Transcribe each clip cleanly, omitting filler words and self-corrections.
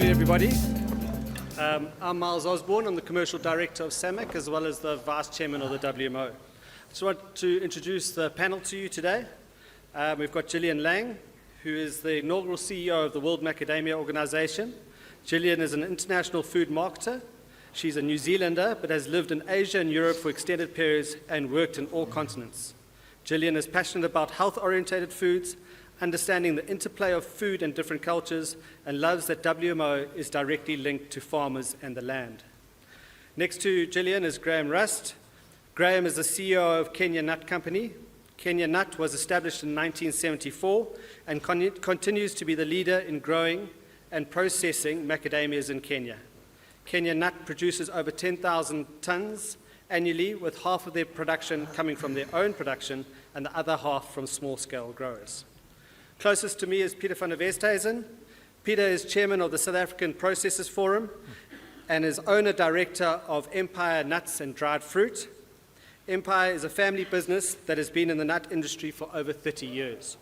afternoon, everybody. I'm Myles Osborn. I'm the Commercial Director of SAMAC, as well as the Vice Chairman of the WMO. I just want to introduce the panel to you today. We've got Jillian Laing, who is the inaugural CEO of the World Macadamia Organization. Jillian is an international food marketer. She's a New Zealander, but has lived in Asia and Europe for extended periods and worked in all continents. Jillian is passionate about health-oriented foods, understanding the interplay of food and different cultures, and loves that WMO is directly linked to farmers and the land. Next to Jillian is Graeme Rust. Graeme is the CEO of Kenya Nut Company. Kenya Nut was established in 1974 and continues to be the leader in growing and processing macadamias in Kenya. Kenya Nut produces over 10,000 tons annually, with half of their production coming from their own production and the other half from small-scale growers. Closest to me is Pieter van Westhuizen. Pieter is chairman of the South African Processors Forum and is owner-director of Empire Nuts and Dried Fruit. Empire is a family business that has been in the nut industry for over 30 years.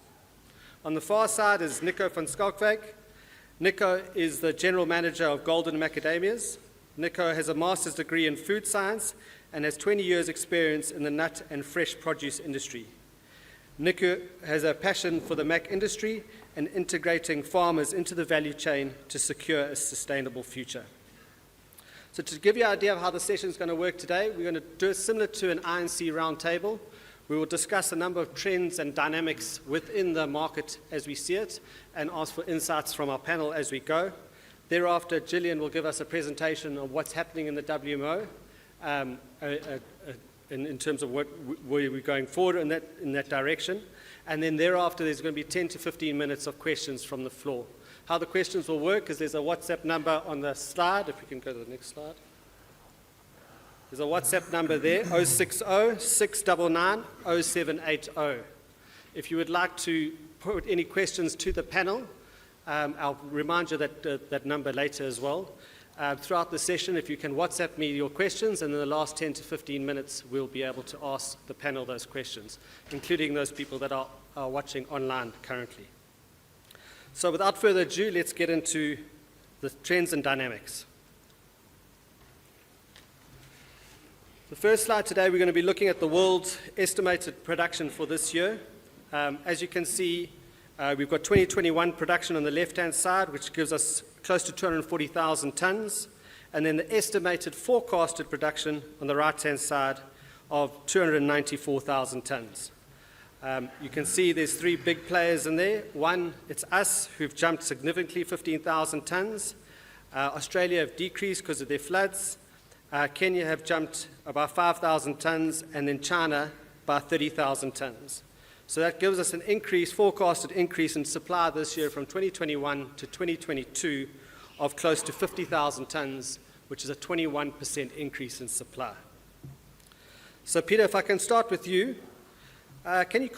On the far side is Nico van Schalkwyk. Nico is the general manager of Golden Macadamias. Nico has a master's degree in food science and has 20 years experience in the nut and fresh produce industry. Nico has a passion for the Mac industry and integrating farmers into the value chain to secure a sustainable future. So to give you an idea of how the session is going to work today, we're going to do it similar to an INC roundtable. We will discuss a number of trends and dynamics within the market as we see it and ask for insights from our panel as we go. Thereafter, Jillian will give us a presentation of what's happening in the WMO in terms of where we're going forward in that direction. And then thereafter, there's going to be 10 to 15 minutes of questions from the floor. How the questions will work is there's a WhatsApp number on the slide. If we can go to the next slide. There's a WhatsApp number there, 060-699-0780. If you would like to put any questions to the panel, I'll remind you that number later as well. Throughout the session, if you can WhatsApp me your questions, and in the last 10 to 15 minutes, we'll be able to ask the panel those questions, including those people that are watching online currently. So without further ado, let's get into the trends and dynamics. The first slide today, we're going to be looking at the world's estimated production for this year. As you can see, we've got 2021 production on the left-hand side, which gives us close to 240,000 tons, and then the estimated forecasted production on the right-hand side of 294,000 tons. You can see there's three big players in there. One, it's us, who've jumped significantly, 15,000 tons. Australia have decreased because of their floods. Kenya have jumped about 5,000 tons, and then China by 30,000 tons. So that gives us an increase, forecasted increase in supply this year from 2021 to 2022 of close to 50,000 tons, which is a 21% increase in supply. So Pieter, if I can start with you, can you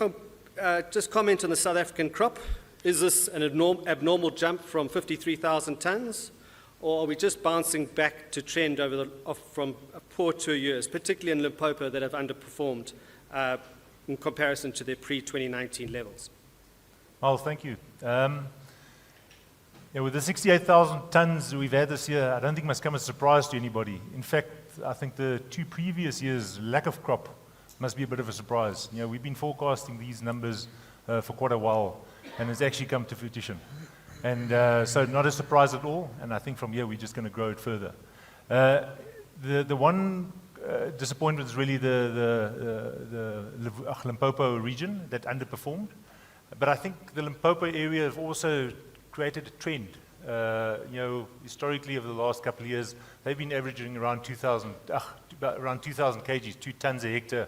just comment on the South African crop? Is this an abnormal jump from 53,000 tons, or are we just bouncing back to trend from poor 2 years, particularly in Limpopo that have underperformed in comparison to their pre-2019 levels? Well, thank you. With the 68,000 tons we've had this year, I don't think it must come as a surprise to anybody. In fact, I think the two previous years' lack of crop must be a bit of a surprise. We've been forecasting these numbers for quite a while, and it's actually come to fruition. And so not a surprise at all, and I think from here we're just going to grow it further. The one disappointment is really the Limpopo region that underperformed. But I think the Limpopo area have also created a trend. Historically over the last couple of years, they've been averaging around 2,000 kgs, 2 tons a hectare.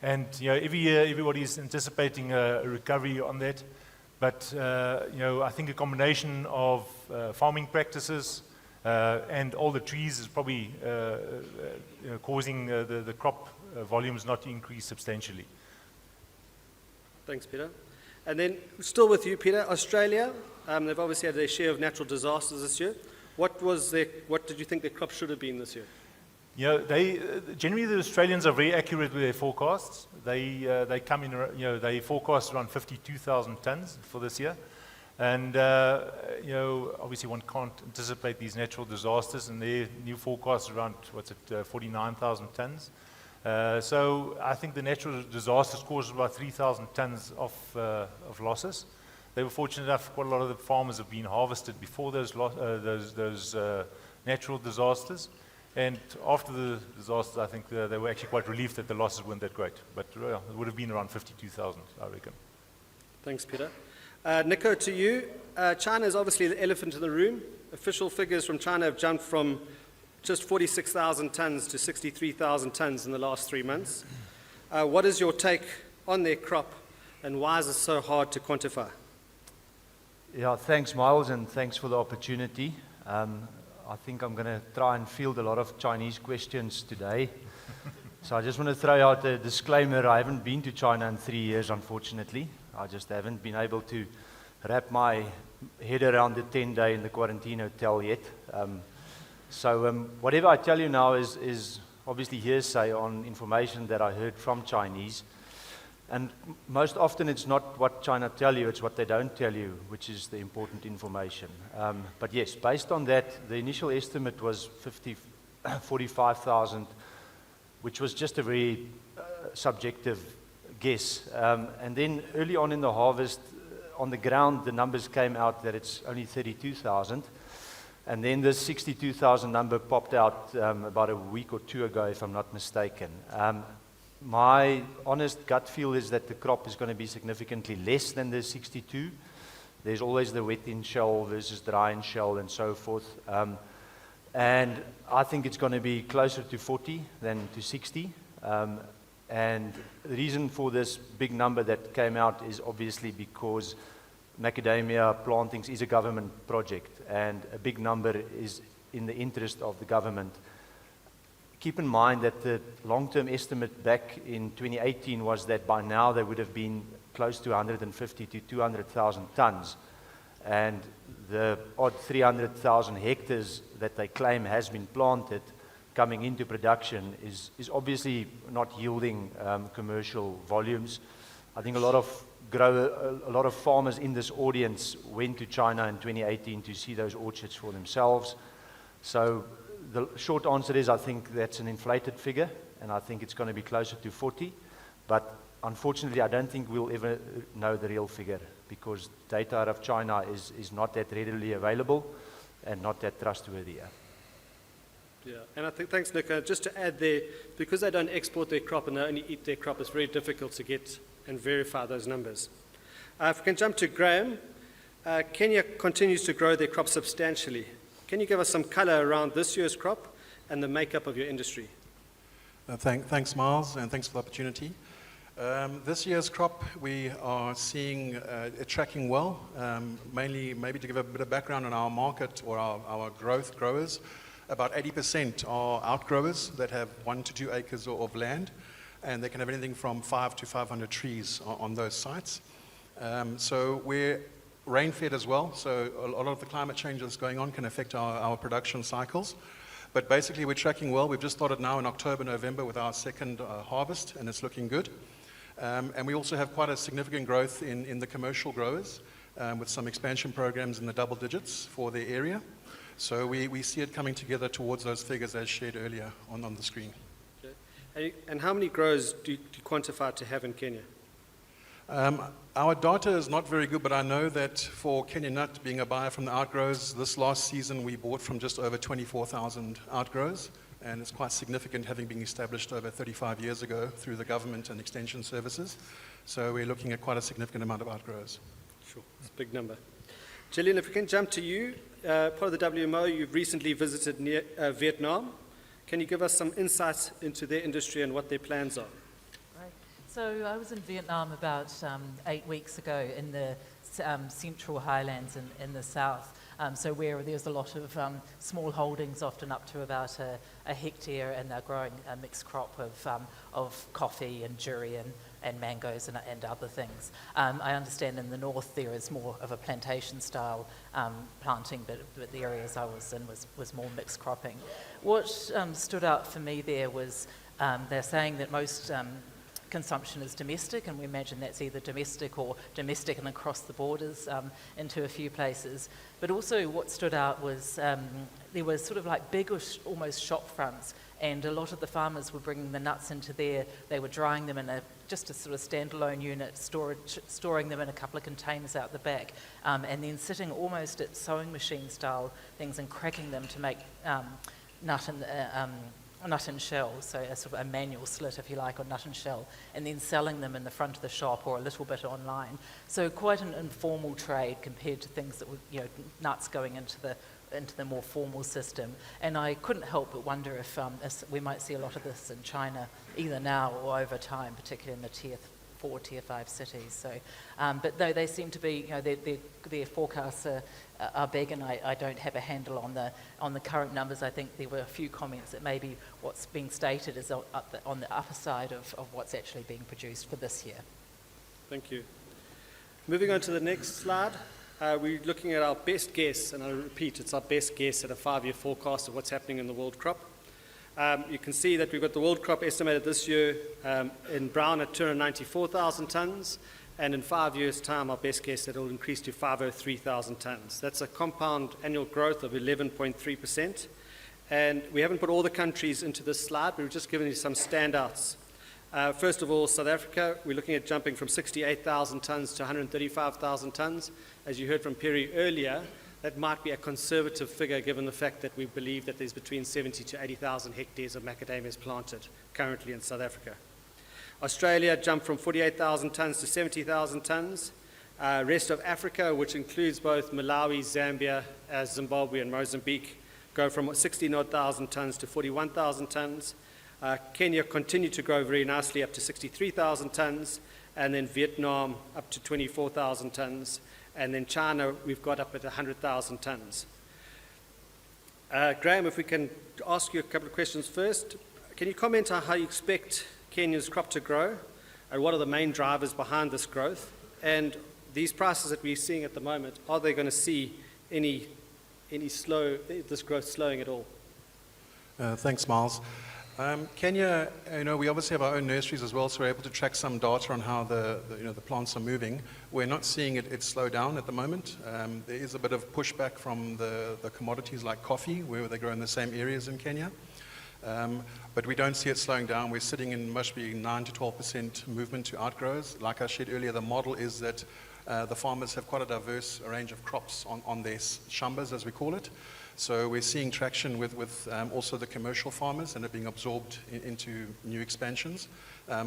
And every year everybody's anticipating a recovery on that. But I think a combination of farming practices and all the trees is probably causing the crop volumes not to increase substantially. Thanks, Pieter. And then, still with you, Pieter, Australia, they've obviously had their share of natural disasters this year. What did you think their crop should have been this year? Generally the Australians are very accurate with their forecasts. They come in, they forecast around 52,000 tons for this year. And, obviously one can't anticipate these natural disasters, and their new forecast is around, 49,000 tons. So I think the natural disasters caused about 3,000 tons of losses. They were fortunate enough, quite a lot of the farmers have been harvested before those natural disasters. And after the disasters, I think they were actually quite relieved that the losses weren't that great. But it would have been around 52,000, I reckon. Thanks, Pieter. Nico, to you. China is obviously the elephant in the room. Official figures from China have jumped from just 46,000 tons to 63,000 tons in the last 3 months. What is your take on their crop, and why is it so hard to quantify? Yeah, thanks, Myles, and thanks for the opportunity. I think I'm going to try and field a lot of Chinese questions today. So I just want to throw out a disclaimer. I haven't been to China in 3 years, unfortunately. I just haven't been able to wrap my head around the 10-day in the quarantine hotel yet. So whatever I tell you now is obviously hearsay on information that I heard from Chinese. And most often it's not what China tell you, it's what they don't tell you, which is the important information. But yes, based on that, the initial estimate was 45,000, which was just a very subjective guess. And then early on in the harvest, on the ground, the numbers came out that it's only 32,000. And then the 62,000 number popped out about a week or two ago, if I'm not mistaken. My honest gut feel is that the crop is going to be significantly less than the 62. There's always the wet in shell versus dry in shell and so forth. And I think it's going to be closer to 40 than to 60. And the reason for this big number that came out is obviously because macadamia plantings is a government project, and a big number is in the interest of the government. Keep in mind that the long-term estimate back in 2018 was that by now there would have been close to 150 to 200,000 tons. And the odd 300,000 hectares that they claim has been planted coming into production is obviously not yielding commercial volumes. I think a lot of farmers in this audience went to China in 2018 to see those orchards for themselves. So the short answer is I think that's an inflated figure, and I think it's going to be closer to 40. But unfortunately, I don't think we'll ever know the real figure, because data out of China is not that readily available and not that trustworthy. Yeah, and I think, thanks, Nico. Just to add there, because they don't export their crop and they only eat their crop, it's very difficult to get and verify those numbers. If we can jump to Graeme, Kenya continues to grow their crop substantially. Can you give us some color around this year's crop and the makeup of your industry? Thanks, Myles, and thanks for the opportunity. This year's crop, we are seeing it tracking well. Mainly, maybe to give a bit of background on our market or our growers, about 80% are outgrowers that have 1 to 2 acres of land, and they can have anything from 5 to 500 trees on those sites. So we're rain-fed as well, so a lot of the climate change that's going on can affect our production cycles. But basically, we're tracking well. We've just started now in October, November with our second harvest, and it's looking good. And we also have quite a significant growth in the commercial growers with some expansion programs in the double digits for their area. So we see it coming together towards those figures as shared earlier on the screen. Okay. And how many growers do you quantify to have in Kenya? Our data is not very good, but I know that for Kenya Nut being a buyer from the outgrowers, this last season we bought from just over 24,000 outgrowers, and it's quite significant, having been established over 35 years ago through the government and extension services. So we're looking at quite a significant amount of outgrowers. Sure, it's a big number. Jillian, if we can jump to you, part of the WMO, you've recently visited Vietnam. Can you give us some insights into their industry and what their plans are? Right. So I was in Vietnam about 8 weeks ago in the central highlands in the south. So where there's a lot of small holdings, often up to about a hectare, and they're growing a mixed crop of coffee and durian and mangoes and other things. I understand in the north there is more of a plantation style planting, but the areas I was in was more mixed cropping. What stood out for me there was they're saying that most consumption is domestic, and we imagine that's either domestic or domestic and across the borders into a few places. But also what stood out was there was sort of like big almost shop fronts, and a lot of the farmers were bringing the nuts into there. They were drying them in just a sort of standalone unit, storing them in a couple of containers out the back, and then sitting almost at sewing machine style things and cracking them to make nut and shell, so a sort of a manual slit, if you like, or nut and shell, and then selling them in the front of the shop or a little bit online. So quite an informal trade compared to things that were, nuts going into the more formal system. And I couldn't help but wonder if we might see a lot of this in China, either now or over time, particularly in the Tier 4, Tier 5 cities. So, but though they seem to be, their forecasts are big, and I don't have a handle on the current numbers. I think there were a few comments that maybe what's being stated is on the upper side of what's actually being produced for this year. Thank you. Moving on to the next slide. We're looking at our best guess, and I repeat, it's our best guess at a 5-year forecast of what's happening in the world crop. You can see that we've got the world crop estimated this year in brown at 294,000 tonnes, and in 5 years' time, our best guess that it will increase to 503,000 tonnes. That's a compound annual growth of 11.3%. And we haven't put all the countries into this slide, but we've just given you some standouts. First of all, South Africa, we're looking at jumping from 68,000 tonnes to 135,000 tonnes. As you heard from Pieter earlier, that might be a conservative figure given the fact that we believe that there's between 70 to 80,000 hectares of macadamias planted currently in South Africa. Australia jumped from 48,000 tonnes to 70,000 tonnes. Rest of Africa, which includes both Malawi, Zambia, Zimbabwe and Mozambique, go from 16,000 tonnes to 41,000 tonnes. Kenya continued to grow very nicely up to 63,000 tonnes, and then Vietnam up to 24,000 tonnes, and then China we've got up at 100,000 tonnes. Graeme, if we can ask you a couple of questions first. Can you comment on how you expect Kenya's crop to grow, and what are the main drivers behind this growth? And these prices that we're seeing at the moment, are they going to see this growth slowing at all? Thanks, Myles. Kenya, we obviously have our own nurseries as well, so we're able to track some data on how the plants are moving. We're not seeing it slow down at the moment. There is a bit of pushback from the commodities like coffee, where they grow in the same areas in Kenya. But we don't see it slowing down. We're sitting in must be 9 to 12% movement to outgrowers. Like I shared earlier, the model is that the farmers have quite a diverse range of crops on their shambas, as we call it. So we're seeing traction with also the commercial farmers, and it being absorbed into new expansions.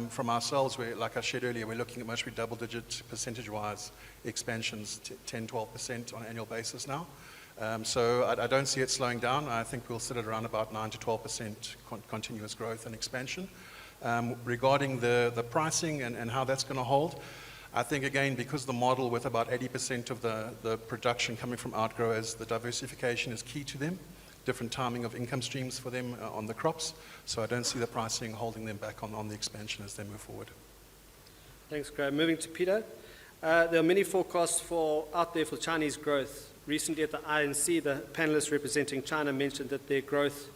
From ourselves, like I shared earlier, we're looking at must be double-digit percentage-wise expansions, 10, 12% on an annual basis now. So I don't see it slowing down. I think we'll sit at around about 9 to 12% continuous growth and expansion. Regarding the pricing and how that's going to hold, I think, again, because the model with about 80% of the production coming from outgrowers, the diversification is key to them, different timing of income streams for them on the crops. So I don't see the pricing holding them back on the expansion as they move forward. Thanks, Graeme. Moving to Pieter. There are many forecasts out there for Chinese growth. Recently at the INC, the panelists representing China mentioned that their growth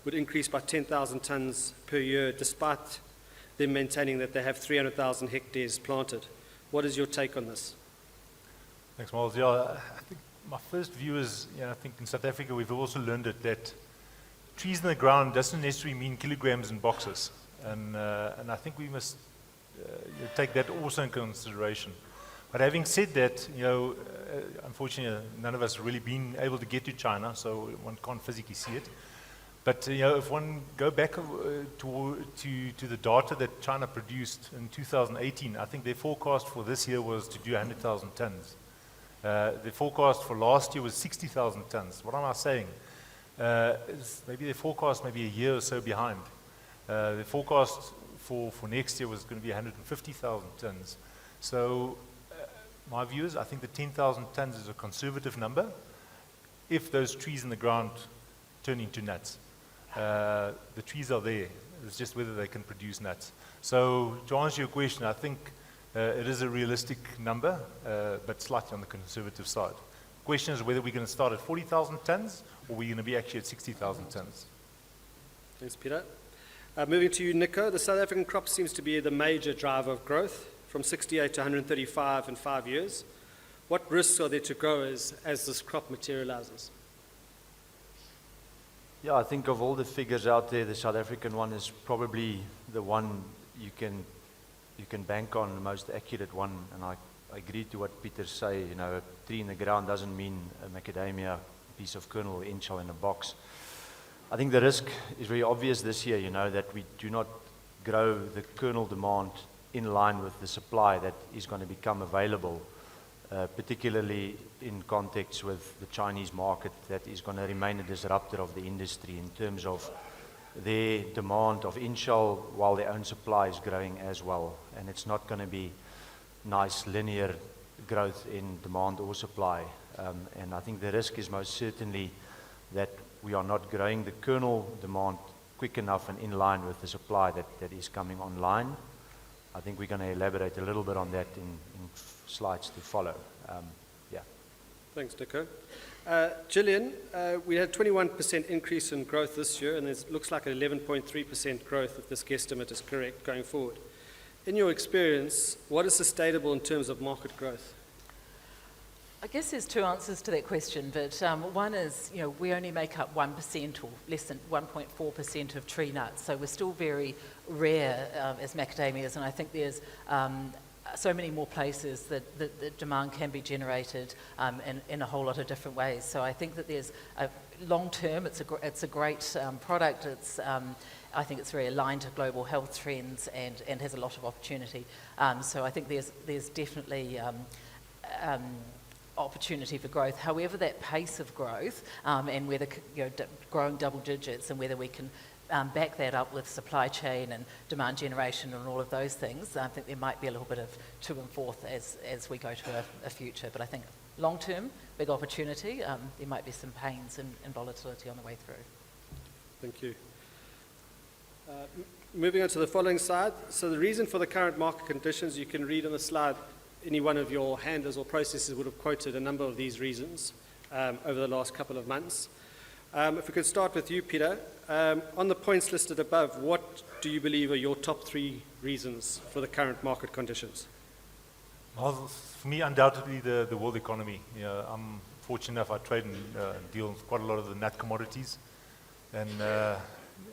would increase by 10,000 tonnes per year, despite them maintaining that they have 300,000 hectares planted. What is your take on this? Thanks, Myles. Yeah, I think my first view is, I think in South Africa we've also learned that trees in the ground doesn't necessarily mean kilograms in boxes, and I think we must take that also in consideration. But having said that, unfortunately none of us have really been able to get to China, so one can't physically see it. But if one go back to the data that China produced in 2018, I think their forecast for this year was to do 100,000 tons. The forecast for last year was 60,000 tons. What am I saying? Maybe their forecast maybe a year or so behind. The forecast for next year was going to be 150,000 tons. So my view is I think the 10,000 tons is a conservative number if those trees in the ground turn into nuts. The trees are there. It's just whether they can produce nuts. So to answer your question, I think it is a realistic number, but slightly on the conservative side. The question is whether we're going to start at 40,000 tons or we're going to be actually at 60,000 tons. Thanks, Pieter. Moving to you, Nico, the South African crop seems to be the major driver of growth, from 68 to 135 in 5 years. What risks are there to growers as this crop materializes? Yeah, I think of all the figures out there, the South African one is probably the one you can bank on, the most accurate one. And I agree to what Pieter say. You know, a tree in the ground doesn't mean a macadamia piece of kernel or inchal in a box. I think the risk is very obvious this year, you know, that we do not grow the kernel demand in line with the supply that is going to become available, particularly in context with the Chinese market that is going to remain a disruptor of the industry in terms of their demand of inshell while their own supply is growing as well. And it's not going to be nice linear growth in demand or supply. And I think the risk is most certainly that we are not growing the kernel demand quick enough and in line with the supply that is coming online. I think we're going to elaborate a little bit on that in slides to follow. Yeah. Thanks, Nico. Jillian, we had 21% increase in growth this year, and it looks like an 11.3% growth, if this guesstimate is correct, going forward. In your experience, what is sustainable in terms of market growth? I guess there's two answers to that question, but one is, you know, we only make up 1% or less than 1.4% of tree nuts, so we're still very rare as macadamias, and I think there's so many more places that demand can be generated in a whole lot of different ways. So I think that there's long term, it's a great product. I think it's very aligned to global health trends and has a lot of opportunity. So I think there's definitely opportunity for growth. However, that pace of growth and whether growing double digits and whether we can back that up with supply chain and demand generation and all of those things, I think there might be a little bit of to and forth as we go to a future. But I think long term, big opportunity. There might be some pains and volatility on the way through. Thank you. Moving on to the following slide. So the reason for the current market conditions, you can read on the slide, any one of your handlers or processors would have quoted a number of these reasons over the last couple of months. If we could start with you, Pieter. On the points listed above, what do you believe are your top 3 reasons for the current market conditions? Well, for me, undoubtedly the world economy. You know, I'm fortunate enough, I trade and deal with quite a lot of the nut commodities. And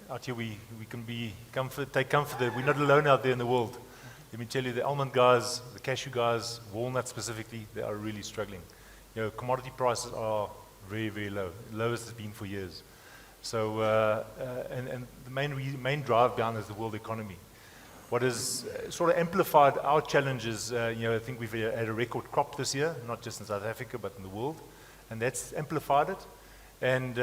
out here we can take comfort that we're not alone out there in the world. Let me tell you, the almond guys, the cashew guys, walnuts specifically, they are really struggling. You know, commodity prices are very, very low, lowest it's been for years. So, and the main drive down is the world economy. What has sort of amplified our challenges, you know, I think we've had a record crop this year, not just in South Africa, but in the world, and that's amplified it. And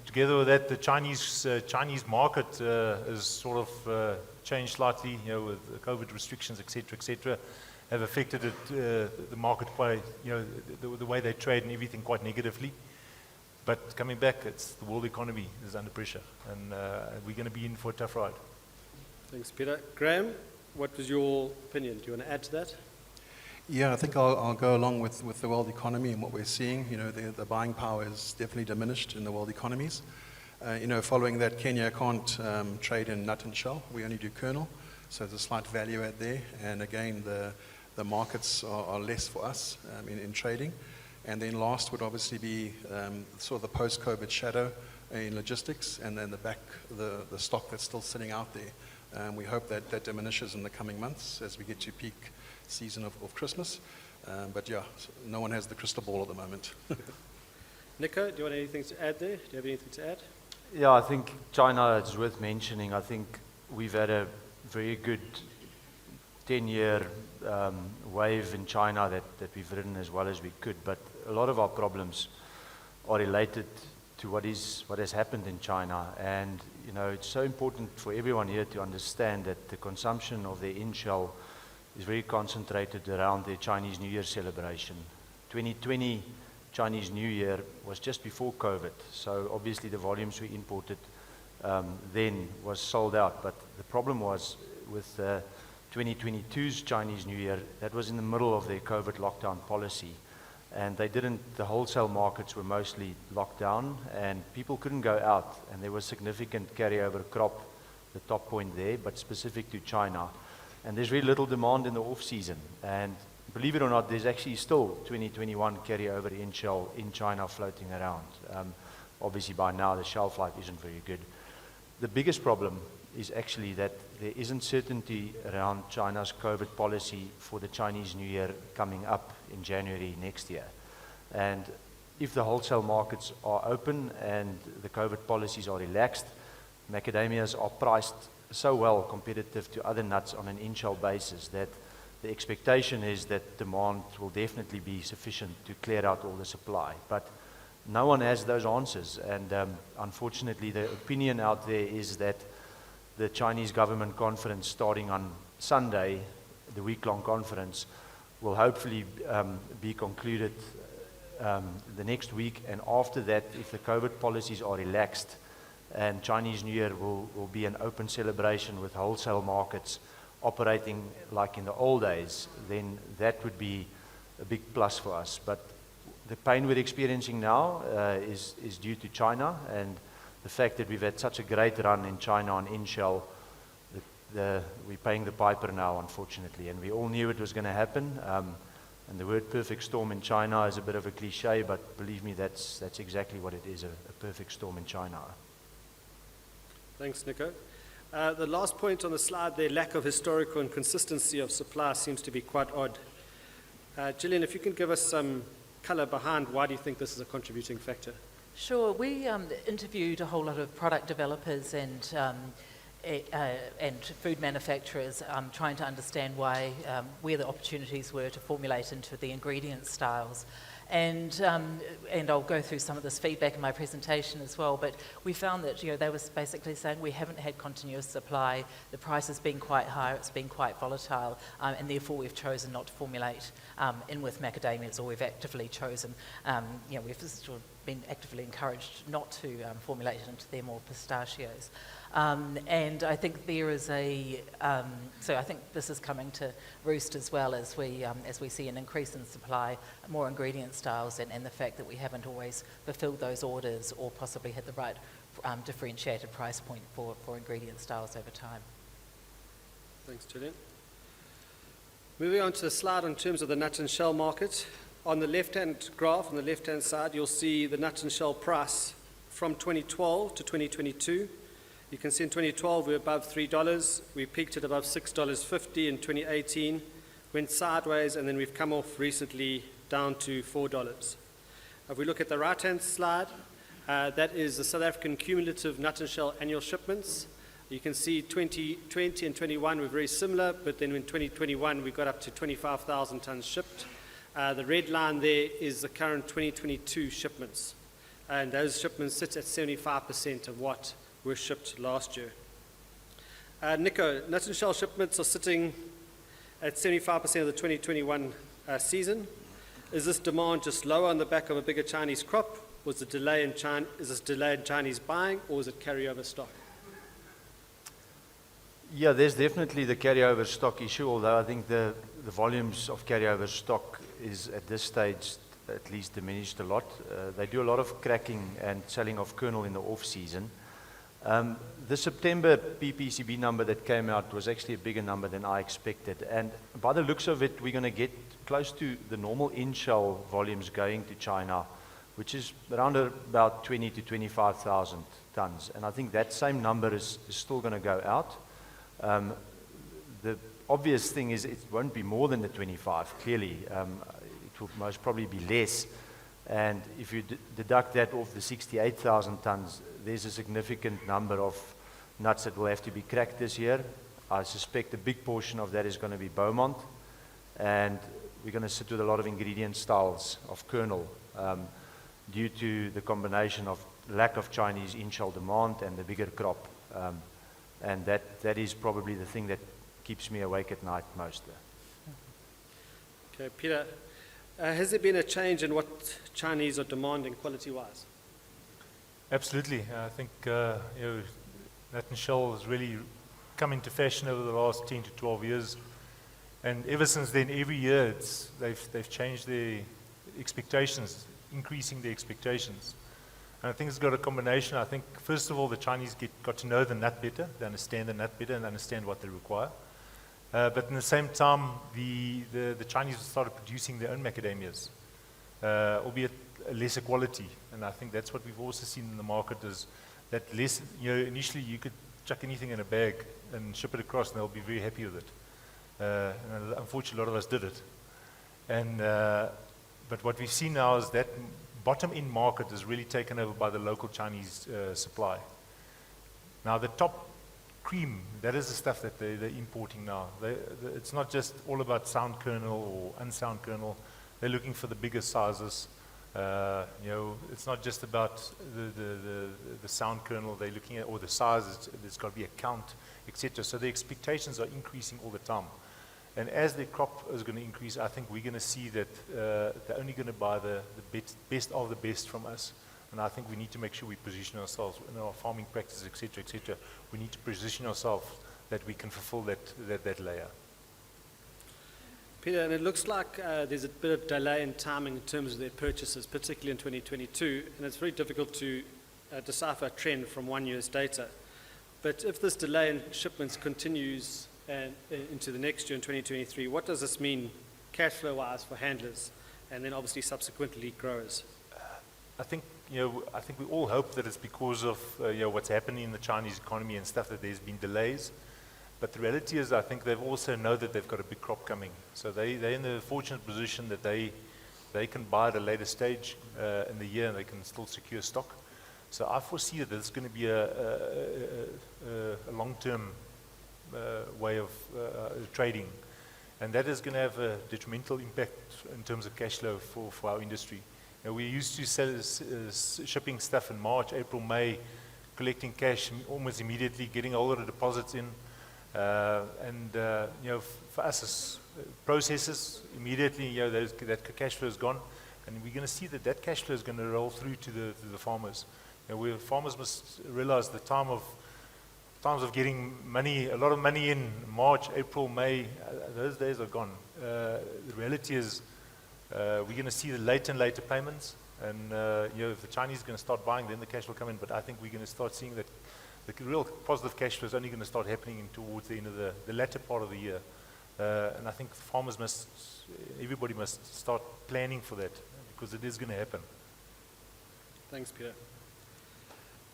together with that, the Chinese market has sort of changed slightly, you know, with COVID restrictions, etc., have affected it, the market quite, you know, the way they trade and everything quite negatively. But coming back, it's the world economy is under pressure, and we're going to be in for a tough ride. Thanks, Pieter. Graeme, what was your opinion? Do you want to add to that? Yeah, I think I'll go along with the world economy and what we're seeing. You know, the buying power is definitely diminished in the world economies. You know, following that, Kenya can't trade in nut and shell. We only do kernel, so there's a slight value add there. And again, the markets are less for us in trading. And then last would obviously be sort of the post-COVID shadow in logistics, and then the stock that's still sitting out there. We hope that diminishes in the coming months as we get to peak season of Christmas. But yeah, no one has the crystal ball at the moment. Nico, do you want anything to add there? Do you have anything to add? Yeah, I think China is worth mentioning. I think we've had a very good 10-year wave in China that we've ridden as well as we could, but a lot of our problems are related to what has happened in China. And you know, it's so important for everyone here to understand that the consumption of their in-shell is very concentrated around their Chinese New Year celebration. 2020 Chinese New Year was just before COVID, so obviously the volumes we imported then was sold out. But the problem was with 2022's Chinese New Year, that was in the middle of their COVID lockdown policy. And the wholesale markets were mostly locked down and people couldn't go out, and there was significant carryover crop the top point there, but specific to China. And there's very little demand in the off-season. And believe it or not, there's actually still 2021 carryover in shell in China floating around. Obviously, by now, the shelf life isn't very good. The biggest problem is actually that there isn't certainty around China's COVID policy for the Chinese New Year coming up in January next year. And if the wholesale markets are open and the COVID policies are relaxed, macadamias are priced so well competitive to other nuts on an in-shell basis that the expectation is that demand will definitely be sufficient to clear out all the supply. But no one has those answers, and unfortunately the opinion out there is that the Chinese government conference starting on Sunday, the week-long conference, will hopefully be concluded the next week, and after that, if the COVID policies are relaxed and Chinese New Year will be an open celebration with wholesale markets operating like in the old days, then that would be a big plus for us. But the pain we're experiencing now is due to China, and the fact that we've had such a great run in China on in-shell, we're paying the piper now, unfortunately, and we all knew it was going to happen. And the word perfect storm in China is a bit of a cliche, but believe me, that's exactly what it is, a perfect storm in China. Thanks, Nico. The last point on the slide there, lack of historical and consistency of supply, seems to be quite odd. Jillian, if you can give us some color behind why do you think this is a contributing factor? Sure. We interviewed a whole lot of product developers and food manufacturers trying to understand why, where the opportunities were to formulate into the ingredient styles. And I'll go through some of this feedback in my presentation as well, but we found that they were basically saying we haven't had continuous supply, the price has been quite high, it's been quite volatile, and therefore we've chosen not to formulate in with macadamias, or we've actively chosen, we've sort of been actively encouraged not to formulate it into them or pistachios. And I think there is so I think this is coming to roost as well as we see an increase in supply, more ingredient styles, and the fact that we haven't always fulfilled those orders or possibly had the right differentiated price point for ingredient styles over time. Thanks, Jillian. Moving on to the slide in terms of the nut and shell market. On the left-hand graph, on the left-hand side, you'll see the nut and shell price from 2012 to 2022. You can see in 2012 we were above $3. We peaked at above $6.50 in 2018, went sideways, and then we've come off recently down to $4. If we look at the right-hand slide, that is the South African cumulative nut and shell annual shipments. You can see 2020 and 21 were very similar, but then in 2021 we got up to 25,000 tons shipped. The red line there is the current 2022 shipments, and those shipments sit at 75% of what were shipped last year. Nico, nut and shell shipments are sitting at 75% of the 2021 season. Is this demand just lower on the back of a bigger Chinese crop? Was the delay in is this delay in Chinese buying, or is it carryover stock? Yeah, there's definitely the carryover stock issue, although I think the volumes of carryover stock is at this stage at least diminished a lot. They do a lot of cracking and selling of kernel in the off-season. The September PPCB number that came out was actually a bigger number than I expected, and by the looks of it, we're going to get close to the normal in-shell volumes going to China, which is around about 20 to 25,000 tons, and I think that same number is still going to go out. The obvious thing is it won't be more than the 25, clearly. It will most probably be less, and if you deduct that off the 68,000 tons, there's a significant number of nuts that will have to be cracked this year. I suspect a big portion of that is going to be Beaumont, and we're going to sit with a lot of ingredient styles of kernel due to the combination of lack of Chinese in-shell demand and the bigger crop. And that is probably the thing that keeps me awake at night most. Okay, Pieter, has there been a change in what Chinese are demanding quality-wise? Absolutely. I think nut and shell has really come into fashion over the last 10 to 12 years. And ever since then, every year, they've changed their expectations, increasing their expectations. And I think it's got a combination. I think, first of all, the Chinese got to know the nut better. They understand the nut better and understand what they require. But at the same time, the Chinese started producing their own macadamias, albeit a lesser quality. And I think that's what we've also seen in the market is that less, initially you could chuck anything in a bag and ship it across and they'll be very happy with it. And unfortunately, a lot of us did it. But what we've seen now is that bottom-end market is really taken over by the local Chinese supply. Now, the top cream, that is the stuff that they're importing now. It's not just all about sound kernel or unsound kernel. They're looking for the bigger sizes. It's not just about the sound kernel they're looking at, or the size, there's got to be a count, etc. So the expectations are increasing all the time. And as the crop is going to increase, I think we're going to see that they're only going to buy the best of the best from us. And I think we need to make sure we position ourselves in our farming practices, etc., etc. We need to position ourselves that we can fulfill that layer. Pieter, and it looks like there's a bit of delay in timing in terms of their purchases, particularly in 2022, and it's very difficult to decipher a trend from 1 year's data. But if this delay in shipments continues into the next year in 2023, what does this mean cash flow-wise for handlers, and then obviously subsequently growers? I think we all hope that it's because of what's happening in the Chinese economy and stuff that there's been delays. But the reality is, I think they also know that they've got a big crop coming. So they're in the fortunate position that they can buy at a later stage in the year and they can still secure stock. So I foresee that there's going to be a long-term way of trading. And that is going to have a detrimental impact in terms of cash flow for our industry. We used to shipping stuff in March, April, May, collecting cash almost immediately, getting all of the deposits in. For us as processors, immediately, that cash flow is gone, and we're going to see that cash flow is going to roll through to the farmers. Where farmers must realize the times of getting money, a lot of money in March, April, May, those days are gone. The reality is, we're going to see the later and later payments, and if the Chinese are going to start buying, then the cash will come in. But I think we're going to start seeing that the real positive cash flow is only going to start happening towards the end of the latter part of the year. And I think farmers everybody must start planning for that, because it is going to happen. Thanks, Pieter.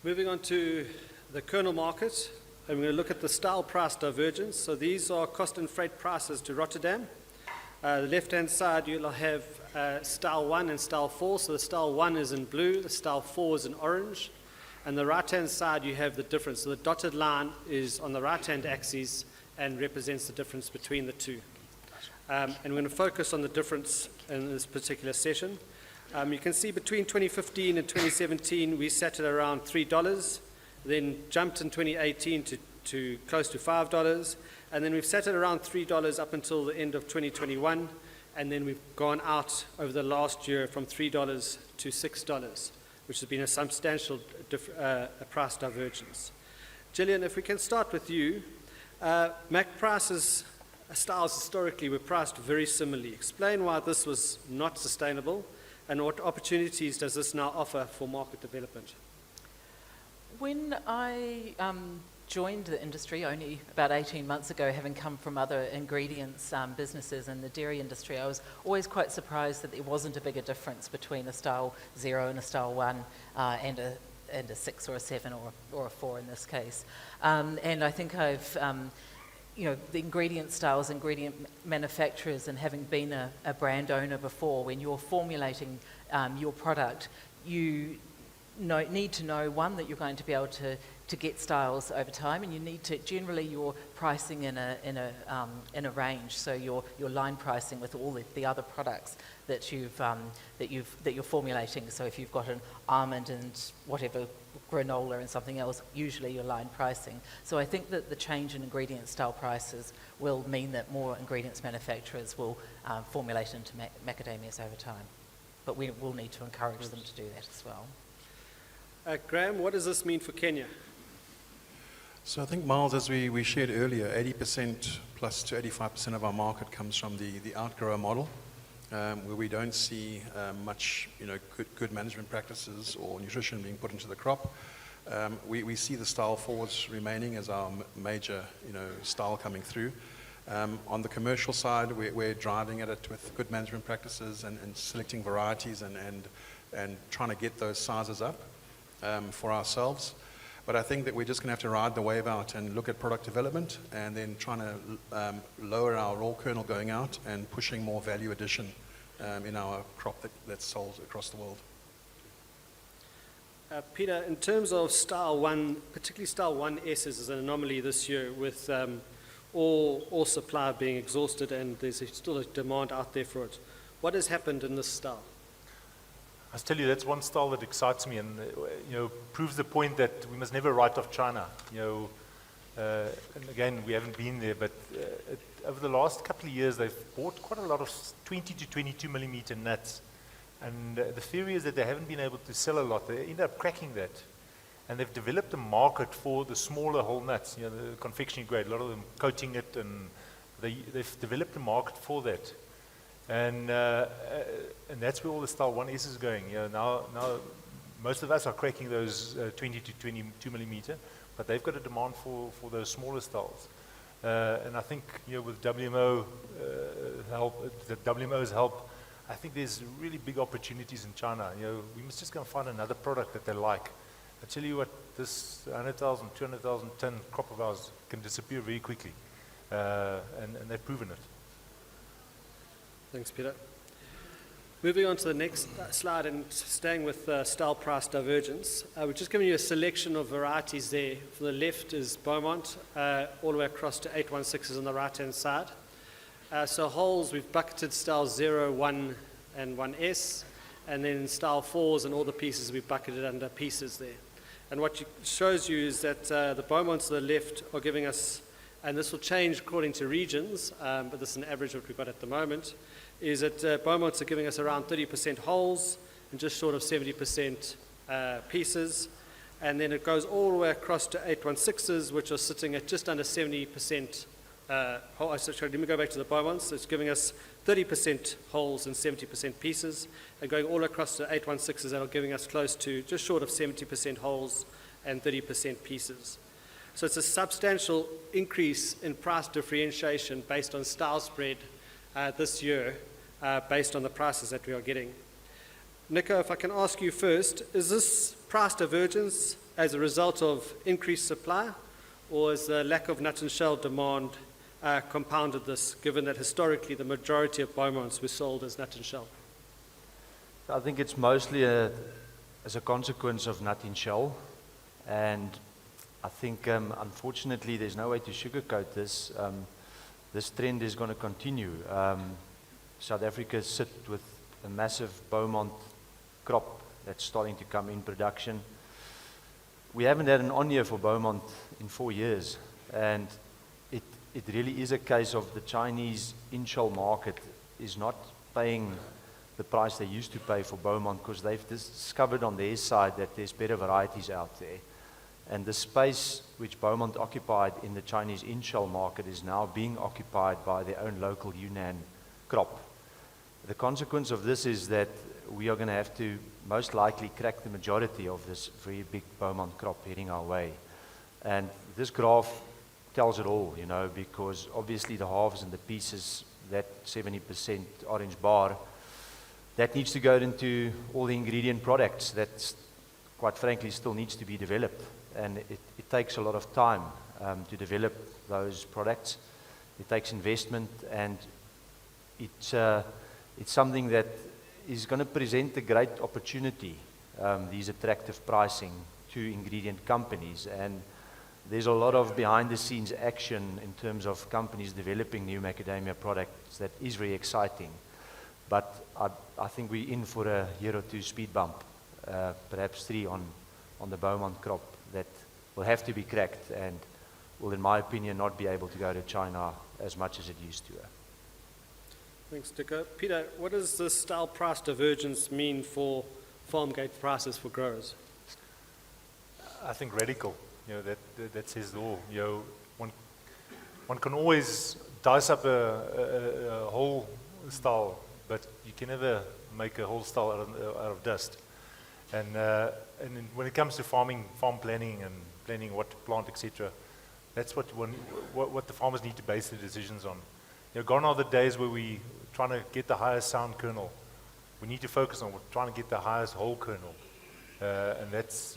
Moving on to the kernel market, and we're going to look at the style price divergence. So these are cost and freight prices to Rotterdam. The left-hand side, you'll have style 1 and style 4. So the style 1 is in blue, the style 4 is in orange. And the right-hand side, you have the difference. So the dotted line is on the right-hand axis and represents the difference between the two. And we're going to focus on the difference in this particular session. You can see between 2015 and 2017, we sat at around $3, then jumped in 2018 to close to $5, and then we've sat at around $3 up until the end of 2021, and then we've gone out over the last year from $3 to $6. Which has been a substantial price divergence. Jillian, if we can start with you, Mac prices, styles historically were priced very similarly. Explain why this was not sustainable, and what opportunities does this now offer for market development? When I joined the industry only about 18 months ago, having come from other ingredients businesses in the dairy industry, I was always quite surprised that there wasn't a bigger difference between a style 0 and a style 1 and a 6 or a 7 or a 4 in this case. And I think I've, the ingredient styles, ingredient manufacturers, and having been a brand owner before, when you're formulating your product, you need to know, one, that you're going to be able to get styles over time, and you need to generally your pricing in a range. So your line pricing with all the other products that you're formulating. So if you've got an almond and whatever granola and something else, usually your line pricing. So I think that the change in ingredient style prices will mean that more ingredients manufacturers will formulate into macadamias over time. But we will need to encourage them to do that as well. Graeme, what does this mean for Kenya? So I think, Myles, as we shared earlier, 80% plus to 85% of our market comes from the outgrower model. where we don't see much, good management practices or nutrition being put into the crop. We see the style fours remaining as our major, style coming through. On the commercial side, we're driving at it with good management practices and selecting varieties and trying to get those sizes up for ourselves. But I think that we're just going to have to ride the wave out and look at product development and then trying to lower our raw kernel going out and pushing more value addition in our crop that's sold across the world. Pieter, in terms of Style 1, particularly Style 1S is an anomaly this year with all supply being exhausted and there's still a demand out there for it. What has happened in this style? I must tell you, that's one style that excites me and proves the point that we must never write off China. And again, we haven't been there, but over the last couple of years, they've bought quite a lot of 20 to 22 millimeter nuts. And the theory is that they haven't been able to sell a lot. They end up cracking that. And they've developed a market for the smaller whole nuts, the confectionery grade, a lot of them coating it, and they've developed a market for that. And that's where all the Style 1S is going. Now most of us are cracking those 20 to 22 millimeter, but they've got a demand for those smaller styles. And I think with WMO WMO's help, I think there's really big opportunities in China. We must just go and find another product that they like. I tell you what, this 100,000, 200,000 ton crop of ours can disappear very quickly, and they've proven it. Thanks, Pieter. Moving on to the next slide and staying with style price divergence, we've just given you a selection of varieties there. From the left is Beaumont, all the way across to 816s on the right-hand side. So holes, we've bucketed style 0, 1, and 1S, and then style 4s and all the pieces we've bucketed under pieces there. And what it shows you is that the Beaumonts to the left are giving us, and this will change according to regions, but this is an average of what we've got at the moment, is that Beaumonts are giving us around 30% holes and just short of 70% pieces. And then it goes all the way across to 816s, which are sitting at just under 70% let me go back to the Beaumonts. So it's giving us 30% holes and 70% pieces. And going all across to 816s, that are giving us close to just short of 70% holes and 30% pieces. So it's a substantial increase in price differentiation based on style spread this year, based on the prices that we are getting. Nico, if I can ask you first, is this price divergence as a result of increased supply, or is the lack of nut and shell demand compounded this, given that historically the majority of Beaumonts were sold as nut and shell? I think it's mostly as a consequence of nut and shell, and I think unfortunately there's no way to sugarcoat this. This trend is going to continue. South Africa sit with a massive Beaumont crop that's starting to come in production. We haven't had an on year for Beaumont in 4 years, and it really is a case of the Chinese in-shell market is not paying the price they used to pay for Beaumont because they've discovered on their side that there's better varieties out there. And the space which Beaumont occupied in the Chinese in-shell market is now being occupied by their own local Yunnan crop. The consequence of this is that we are going to have to most likely crack the majority of this very big Beaumont crop heading our way. And this graph tells it all, because obviously the halves and the pieces, that 70% orange bar, that needs to go into all the ingredient products that, quite frankly, still needs to be developed. And it takes a lot of time to develop those products. It takes investment, and it's something that is going to present a great opportunity, these attractive pricing to ingredient companies. And there's a lot of behind-the-scenes action in terms of companies developing new macadamia products that is very exciting. But I think we're in for a year or two speed bump, perhaps 3 on the Beaumont crop that will have to be cracked and will, in my opinion, not be able to go to China as much as it used to. Thanks, Nico. Pieter, what does the style price divergence mean for farm gate prices for growers? I think radical. That says it all. One can always dice up a whole style but you can never make a whole style out of dust. And then when it comes to farming, farm planning and planning what to plant, etc., that's what the farmers need to base their decisions on. Gone are the days where we trying to get the highest sound kernel. We need to focus on trying to get the highest whole kernel, and that's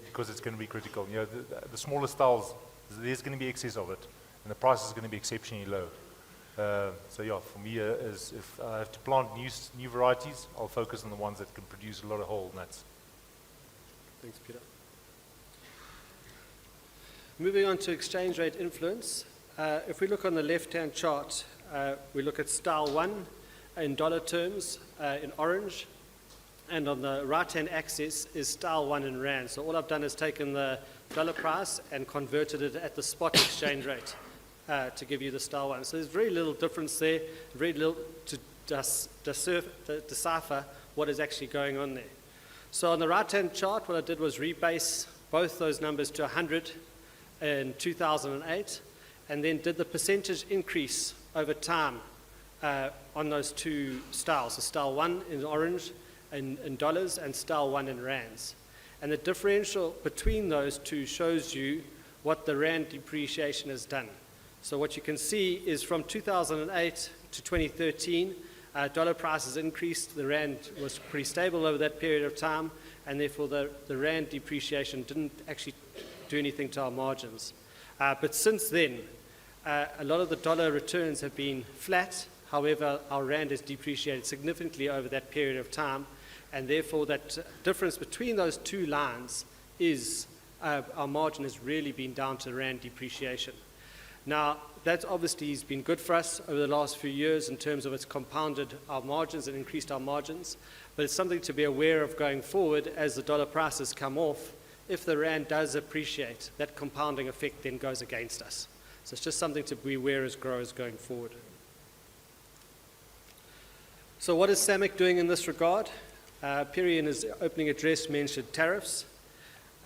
because it's going to be critical. The smaller styles, there's going to be excess of it, and the price is going to be exceptionally low. So yeah, for me, if I have to plant new varieties, I'll focus on the ones that can produce a lot of whole nuts. Thanks, Pieter. Moving on to exchange rate influence. If we look on the left-hand chart, we look at style 1 in dollar terms in orange, and on the right-hand axis is style 1 in rand. So all I've done is taken the dollar price and converted it at the spot exchange rate to give you the style 1. So there's very little difference there, very little to decipher what is actually going on there. So on the right-hand chart, what I did was rebase both those numbers to 100 in 2008, and then did the percentage increase over time on those two styles, so style 1 in orange in dollars and style 1 in rands. And the differential between those two shows you what the rand depreciation has done. So what you can see is from 2008 to 2013, dollar prices increased, the rand was pretty stable over that period of time, and therefore the rand depreciation didn't actually do anything to our margins. But since then, a lot of the dollar returns have been flat. However, our rand has depreciated significantly over that period of time, and therefore that difference between those two lines is our margin has really been down to rand depreciation. Now, that obviously has been good for us over the last few years in terms of it's compounded our margins and increased our margins, but it's something to be aware of going forward as the dollar prices come off. If the rand does appreciate, that compounding effect then goes against us. So it's just something to be aware as growers going forward. So what is SAMAC doing in this regard? Pieter in his opening address mentioned tariffs.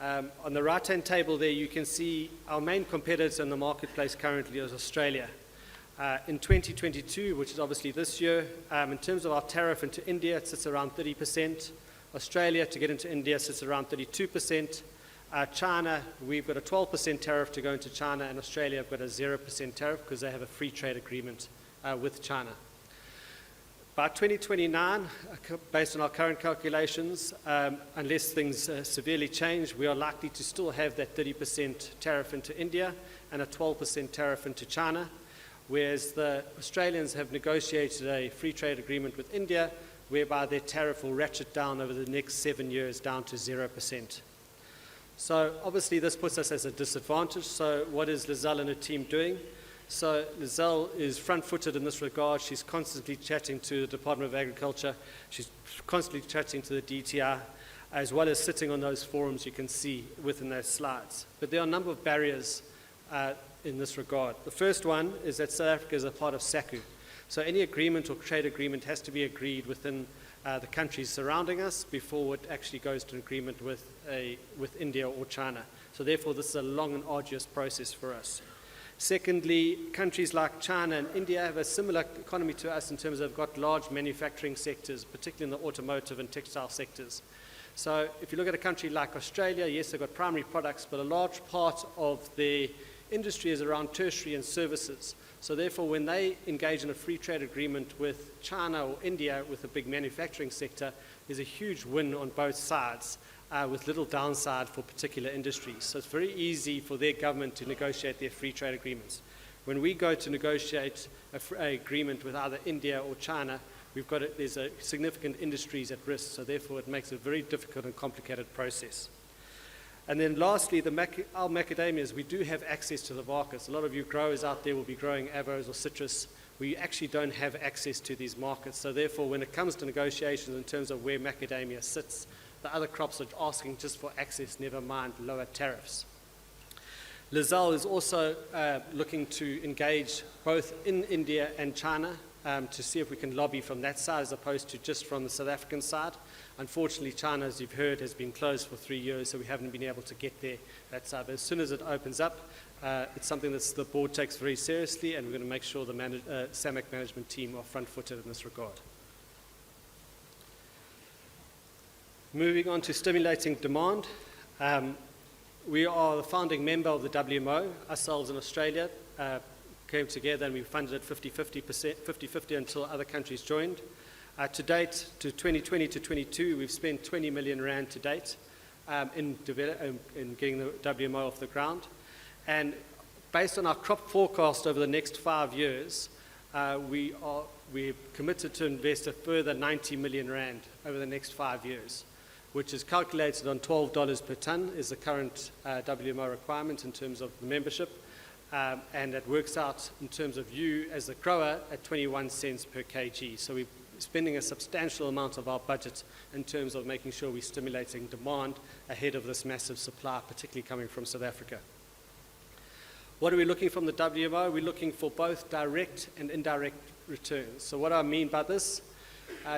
On the right-hand table there, you can see our main competitors in the marketplace currently is Australia. In 2022, which is obviously this year, in terms of our tariff into India, it sits around 30%. Australia, to get into India, sits around 32%. China, we've got a 12% tariff to go into China, and Australia have got a 0% tariff because they have a free trade agreement with China. By 2029, based on our current calculations, unless things severely change, we are likely to still have that 30% tariff into India and a 12% tariff into China, whereas the Australians have negotiated a free trade agreement with India, whereby their tariff will ratchet down over the next 7 years down to 0%. So obviously this puts us at a disadvantage. So what is Lizelle and her team doing? So Lizelle is front-footed in this regard. She's constantly chatting to the Department of Agriculture. She's constantly chatting to the DTI, as well as sitting on those forums you can see within those slides. But there are a number of barriers in this regard. The first one is that South Africa is a part of SACU. So any agreement or trade agreement has to be agreed within the countries surrounding us before it actually goes to an agreement with India or China. So therefore, this is a long and arduous process for us. Secondly, countries like China and India have a similar economy to us in terms of they've got large manufacturing sectors, particularly in the automotive and textile sectors. So if you look at a country like Australia, yes, they've got primary products, but a large part of their industry is around tertiary and services. So therefore, when they engage in a free trade agreement with China or India with a big manufacturing sector, there's a huge win on both sides with little downside for particular industries. So it's very easy for their government to negotiate their free trade agreements. When we go to negotiate an agreement with either India or China, there's a significant industries at risk, so therefore it makes it a very difficult and complicated process. And then lastly, our macadamias, we do have access to the markets. A lot of you growers out there will be growing avos or citrus. We actually don't have access to these markets. So therefore, when it comes to negotiations in terms of where macadamia sits, the other crops are asking just for access, never mind lower tariffs. Lizelle is also looking to engage both in India and China to see if we can lobby from that side as opposed to just from the South African side. Unfortunately, China, as you've heard, has been closed for 3 years, so we haven't been able to get there that side. But as soon as it opens up, it's something that the board takes very seriously, and we're going to make sure the SAMAC management team are front-footed in this regard. Moving on to stimulating demand. We are the founding member of the WMO. Ourselves in Australia came together and we funded it 50-50 until other countries joined. To date, to 2020 to 22, we've spent 20 million rand to date in getting the WMO off the ground. And based on our crop forecast over the next 5 years, we're committed to invest a further 90 million rand over the next 5 years, which is calculated on $12 per tonne is the current WMO requirement in terms of the membership. And it works out in terms of you as the grower at 21 cents per kg. So we're spending a substantial amount of our budget in terms of making sure we're stimulating demand ahead of this massive supply, particularly coming from South Africa. What are we looking from the WMO? We're looking for both direct and indirect returns. So what do I mean by this?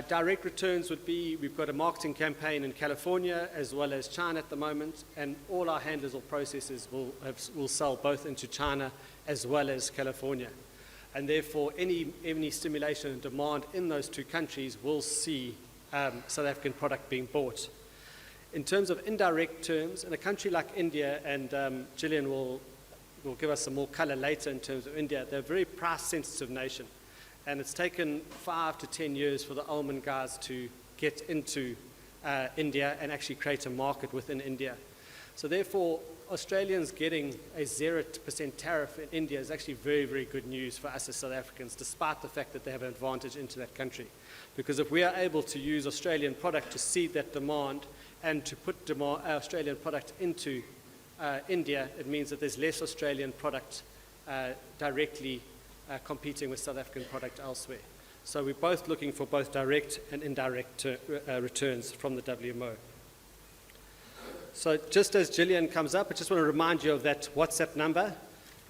Direct returns would be, we've got a marketing campaign in California as well as China at the moment, and all our handlers or processors will sell both into China as well as California. And therefore, any stimulation and demand in those two countries will see South African product being bought. In terms of indirect terms, in a country like India, and Jillian will give us some more color later in terms of India, they're a very price-sensitive nation. And it's taken 5 to 10 years for the almond guys to get into India and actually create a market within India. So therefore, Australians getting a 0% tariff in India is actually very, very good news for us as South Africans, despite the fact that they have an advantage into that country. Because if we are able to use Australian product to seed that demand and to put Australian product into India, it means that there's less Australian product directly competing with South African product elsewhere. So we're both looking for both direct and indirect returns from the WMO. So just as Jillian comes up, I just want to remind you of that WhatsApp number.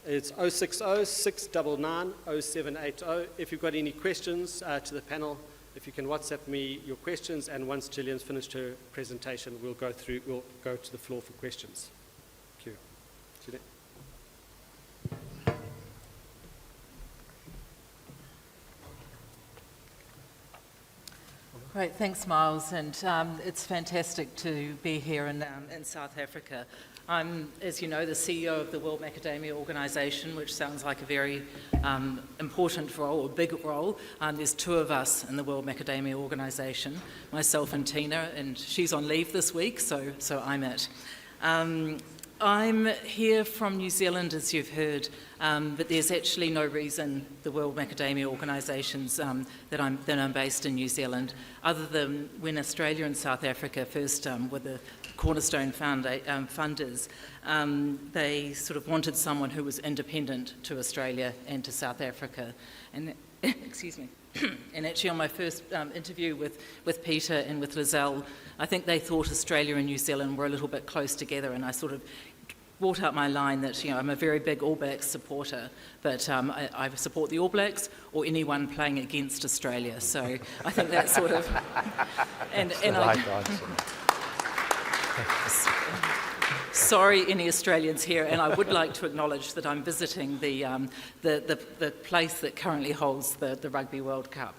It's 060-699-0780. If you've got any questions to the panel, if you can WhatsApp me your questions, and once Jillian's finished her presentation, we'll go to the floor for questions. Thank you. Jillian. Great, thanks, Myles, and it's fantastic to be here in South Africa. I'm, as you know, the CEO of the World Macadamia Organisation, which sounds like a very important role, or big role. There's 2 of us in the World Macadamia Organisation, myself and Tina, and she's on leave this week, so I'm it. I'm here from New Zealand, as you've heard, but there's actually no reason the World Macadamia Organisations that I'm based in New Zealand, other than when Australia and South Africa first were the cornerstone funders. They sort of wanted someone who was independent to Australia and to South Africa. And excuse me. And actually on my first interview with Pieter and with Lizelle, I think they thought Australia and New Zealand were a little bit close together, and I sort of brought out my line that, I'm a very big All Blacks supporter, but I support the All Blacks or anyone playing against Australia. So I think that's sort of... Sorry, any Australians here, and I would like to acknowledge that I'm visiting the place that currently holds the Rugby World Cup.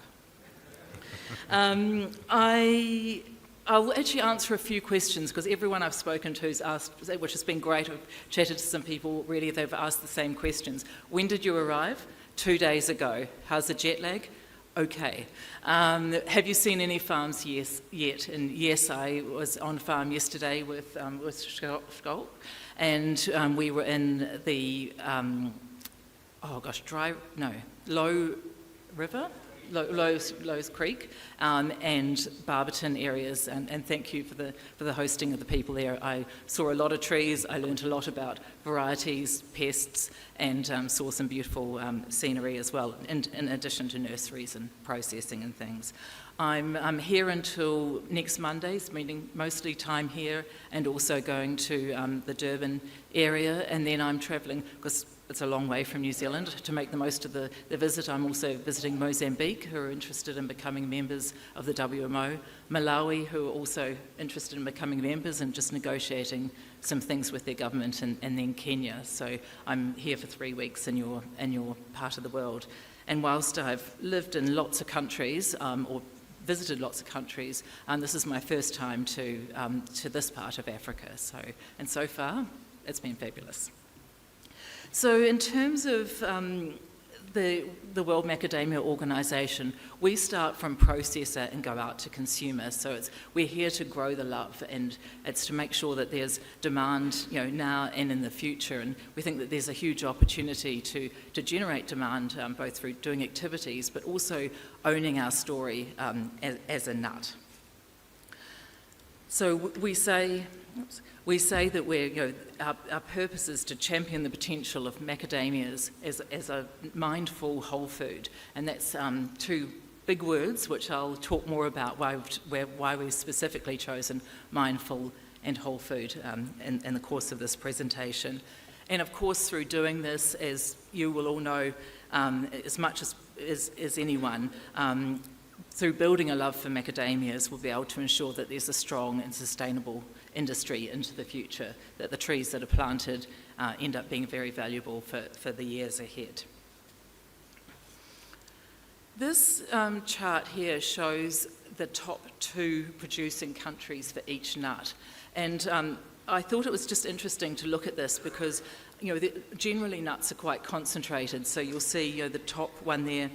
I'll actually answer a few questions, because everyone I've spoken to has asked, which has been great. I've chatted to some people, really, they've asked the same questions. When did you arrive? 2 days ago. How's the jet lag? Okay. Have you seen any farms yet? And yes, I was on farm yesterday with Schalkwyk, and we were in the, Low River? Lowe's Creek and Barberton areas, and thank you for the hosting of the people there. I saw a lot of trees, I learned a lot about varieties, pests, and saw some beautiful scenery as well, in addition to nurseries and processing and things. I'm here until next Monday, spending mostly time here, and also going to the Durban area, and then I'm travelling, because it's a long way from New Zealand, to make the most of the visit. I'm also visiting Mozambique, who are interested in becoming members of the WMO, Malawi, who are also interested in becoming members and just negotiating some things with their government, and then Kenya. So I'm here for 3 weeks in your part of the world. And whilst I've lived in lots of countries, or visited lots of countries, and this is my first time to this part of Africa. So far, it's been fabulous. So in terms of the World Macadamia Organisation, we start from processor and go out to consumer. So we're here to grow the love, and it's to make sure that there's demand, now and in the future. And we think that there's a huge opportunity to generate demand, both through doing activities, but also owning our story as a nut. So we say that our purpose is to champion the potential of macadamias as a mindful whole food, and that's two big words which I'll talk more about why we've specifically chosen mindful and whole food in the course of this presentation. And of course, through doing this, as you will all know, as much as anyone, through building a love for macadamias, we'll be able to ensure that there's a strong and sustainable industry into the future, that the trees that are planted end up being very valuable for the years ahead. This chart here shows the top 2 producing countries for each nut. And I thought it was just interesting to look at this because generally nuts are quite concentrated, so you'll see the top one there,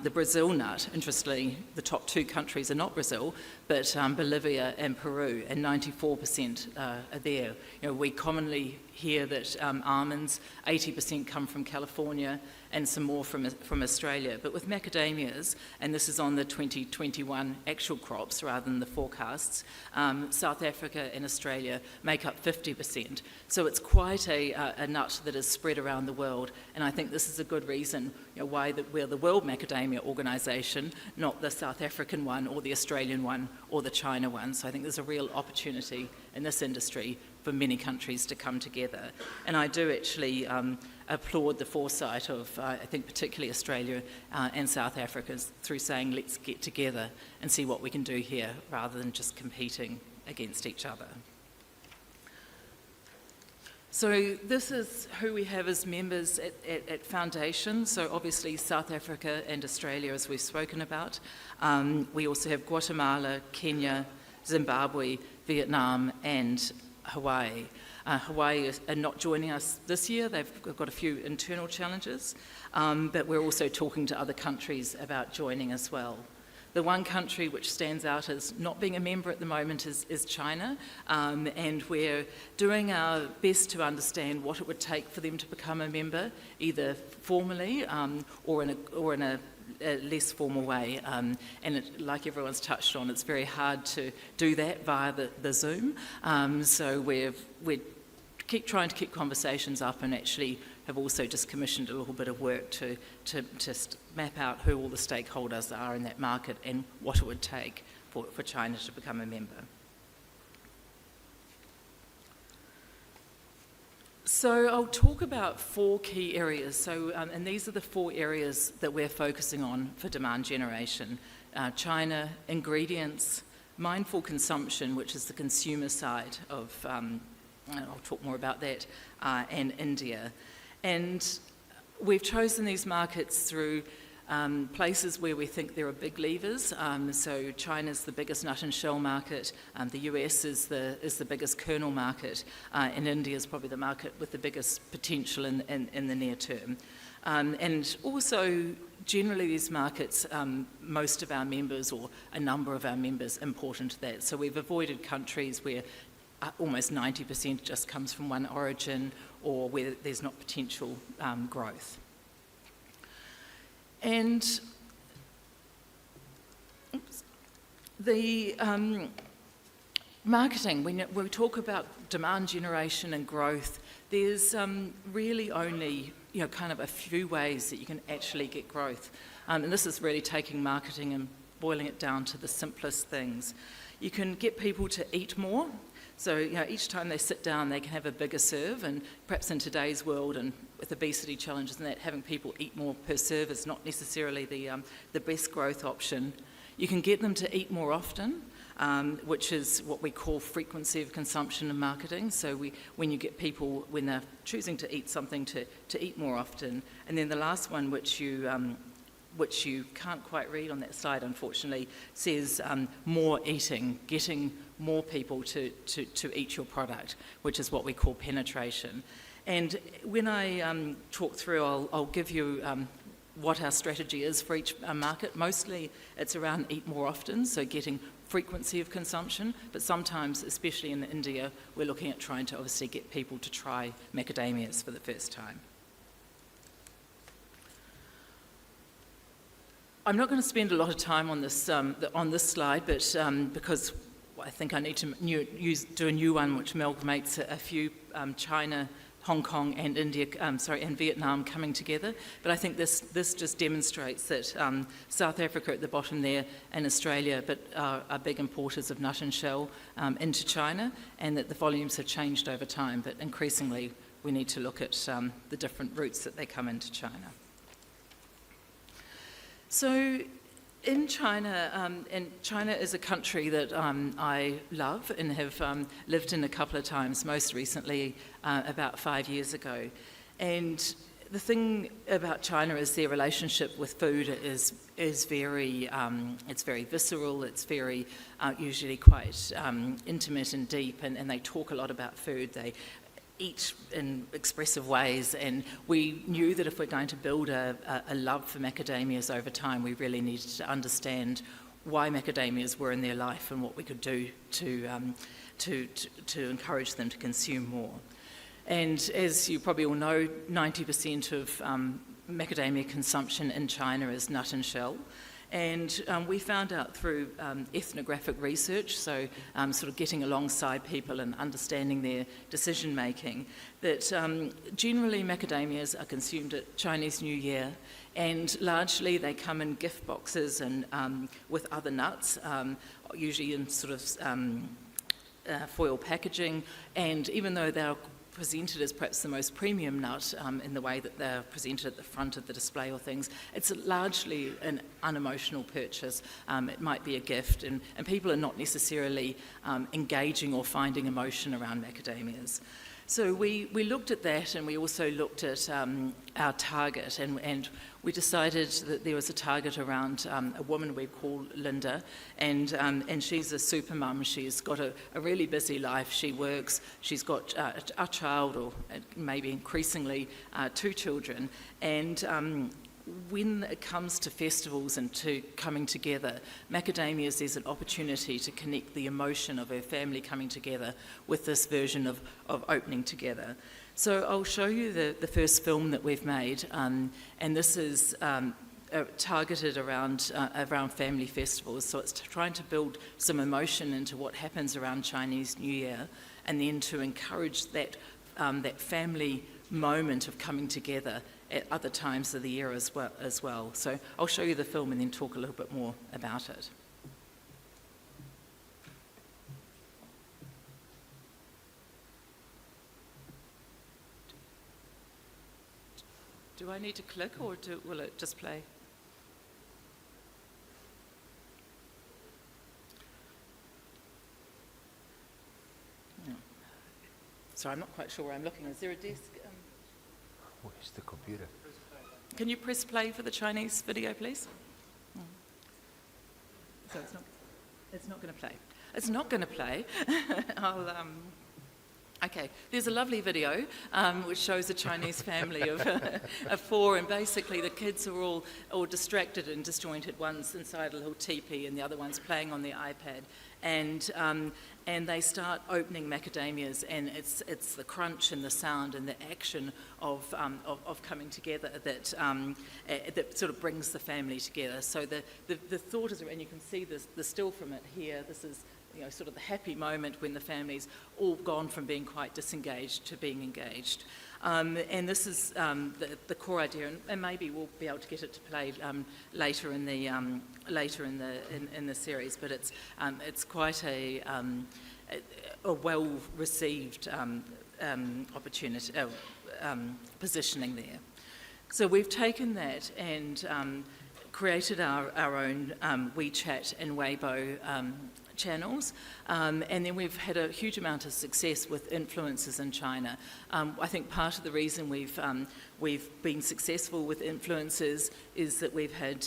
the Brazil nut. Interestingly, the top 2 countries are not Brazil, but Bolivia and Peru, and 94% are there. We commonly hear that almonds, 80% come from California and some more from Australia. But with macadamias, and this is on the 2021 actual crops rather than the forecasts, South Africa and Australia make up 50%. So it's quite a nut that is spread around the world, and I think this is a good reason why we're the World Macadamia Organisation, not the South African one or the Australian one or the China one. So I think there's a real opportunity in this industry for many countries to come together. And I do actually applaud the foresight of, I think particularly Australia and South Africa, through saying let's get together and see what we can do here rather than just competing against each other. So this is who we have as members at Foundation. So obviously South Africa and Australia, as we've spoken about. We also have Guatemala, Kenya, Zimbabwe, Vietnam and Hawaii. Hawaii are not joining us this year. They've got a few internal challenges, but we're also talking to other countries about joining as well. The one country which stands out as not being a member at the moment is China, and we're doing our best to understand what it would take for them to become a member, either formally or in a less formal way. Like everyone's touched on, it's very hard to do that via the Zoom. So we're trying to keep conversations up, and actually have also just commissioned a little bit of work to just map out who all the stakeholders are in that market and what it would take for China to become a member. So I'll talk about 4 key areas. So, and these are the 4 areas that we're focusing on for demand generation. China, ingredients, mindful consumption, which is the consumer side of, I'll talk more about that, and India. And we've chosen these markets through places where we think there are big levers. So China's the biggest nut and shell market, the US is the biggest kernel market, and India is probably the market with the biggest potential in the near term. And also, generally these markets, most of our members, or a number of our members, import into that. So we've avoided countries where almost 90% just comes from one origin, or where there's not potential growth. And the marketing, when we talk about demand generation and growth, there's really only kind of a few ways that you can actually get growth. And this is really taking marketing and boiling it down to the simplest things. You can get people to eat more. So each time they sit down, they can have a bigger serve, and perhaps in today's world and with obesity challenges and that, having people eat more per serve is not necessarily the best growth option. You can get them to eat more often, which is what we call frequency of consumption and marketing. So when you get people, when they're choosing to eat something, to eat more often. And then the last one, which which you can't quite read on that slide, unfortunately, says more eating, getting more people to eat your product, which is what we call penetration. And when I talk through, I'll give you what our strategy is for each market. Mostly it's around eat more often, so getting frequency of consumption, but sometimes, especially in India, we're looking at trying to obviously get people to try macadamias for the first time. I'm not going to spend a lot of time on this slide, but because I think I need to do a new one which amalgamates a few China, Hong Kong and and Vietnam coming together. But I think this just demonstrates that South Africa at the bottom there and Australia are big importers of nut and shell into China, and that the volumes have changed over time, but increasingly we need to look at the different routes that they come into China. So in China, and China is a country that I love and have lived in a couple of times, most recently about 5 years ago. And the thing about China is their relationship with food is very, it's very visceral, it's very usually quite intimate and deep, and they talk a lot about food. They eat in expressive ways, and we knew that if we're going to build a love for macadamias over time, we really needed to understand why macadamias were in their life and what we could do to encourage them to consume more. And as you probably all know, 90% of macadamia consumption in China is nut and shell. And we found out through ethnographic research, so sort of getting alongside people and understanding their decision making, that generally macadamias are consumed at Chinese New Year, and largely they come in gift boxes and with other nuts, usually in sort of foil packaging. And even though they're presented as perhaps the most premium nut in the way that they're presented at the front of the display or things, it's largely an unemotional purchase. It might be a gift, and people are not necessarily engaging or finding emotion around macadamias. So we looked at that, and we also looked at our target, and we decided that there was a target around a woman we call Linda, and she's a super mum. She's got a really busy life. She works, she's got a child, or maybe increasingly 2 children, and when it comes to festivals and to coming together, macadamias is an opportunity to connect the emotion of her family coming together with this version of opening together. So I'll show you the first film that we've made, and this is targeted around family festivals. So it's trying to build some emotion into what happens around Chinese New Year, and then to encourage that family moment of coming together at other times of the year as well. So I'll show you the film and then talk a little bit more about it. Do I need to click, or will it just play? No. Sorry, I'm not quite sure where I'm looking. Is there a desk? Where's the computer? Can you press play for the Chinese video, please? So it's not going to play. It's not going to play. Okay, there's a lovely video which shows a Chinese family of 4, and basically the kids are all distracted and disjointed. One's inside a little teepee and the other one's playing on the iPad, and they start opening macadamias, and it's the crunch and the sound and the action of coming together that sort of brings the family together. So the thought is, and you can see the still from it here. This is, you know, sort of the happy moment when the family's all gone from being quite disengaged to being engaged. And this is the core idea, and maybe we'll be able to get it to play later in the series. But it's quite a well-received opportunity, positioning there. So we've taken that and created our own WeChat and Weibo channels, and then we've had a huge amount of success with influencers in China. I think part of the reason we've been successful with influencers is that we've had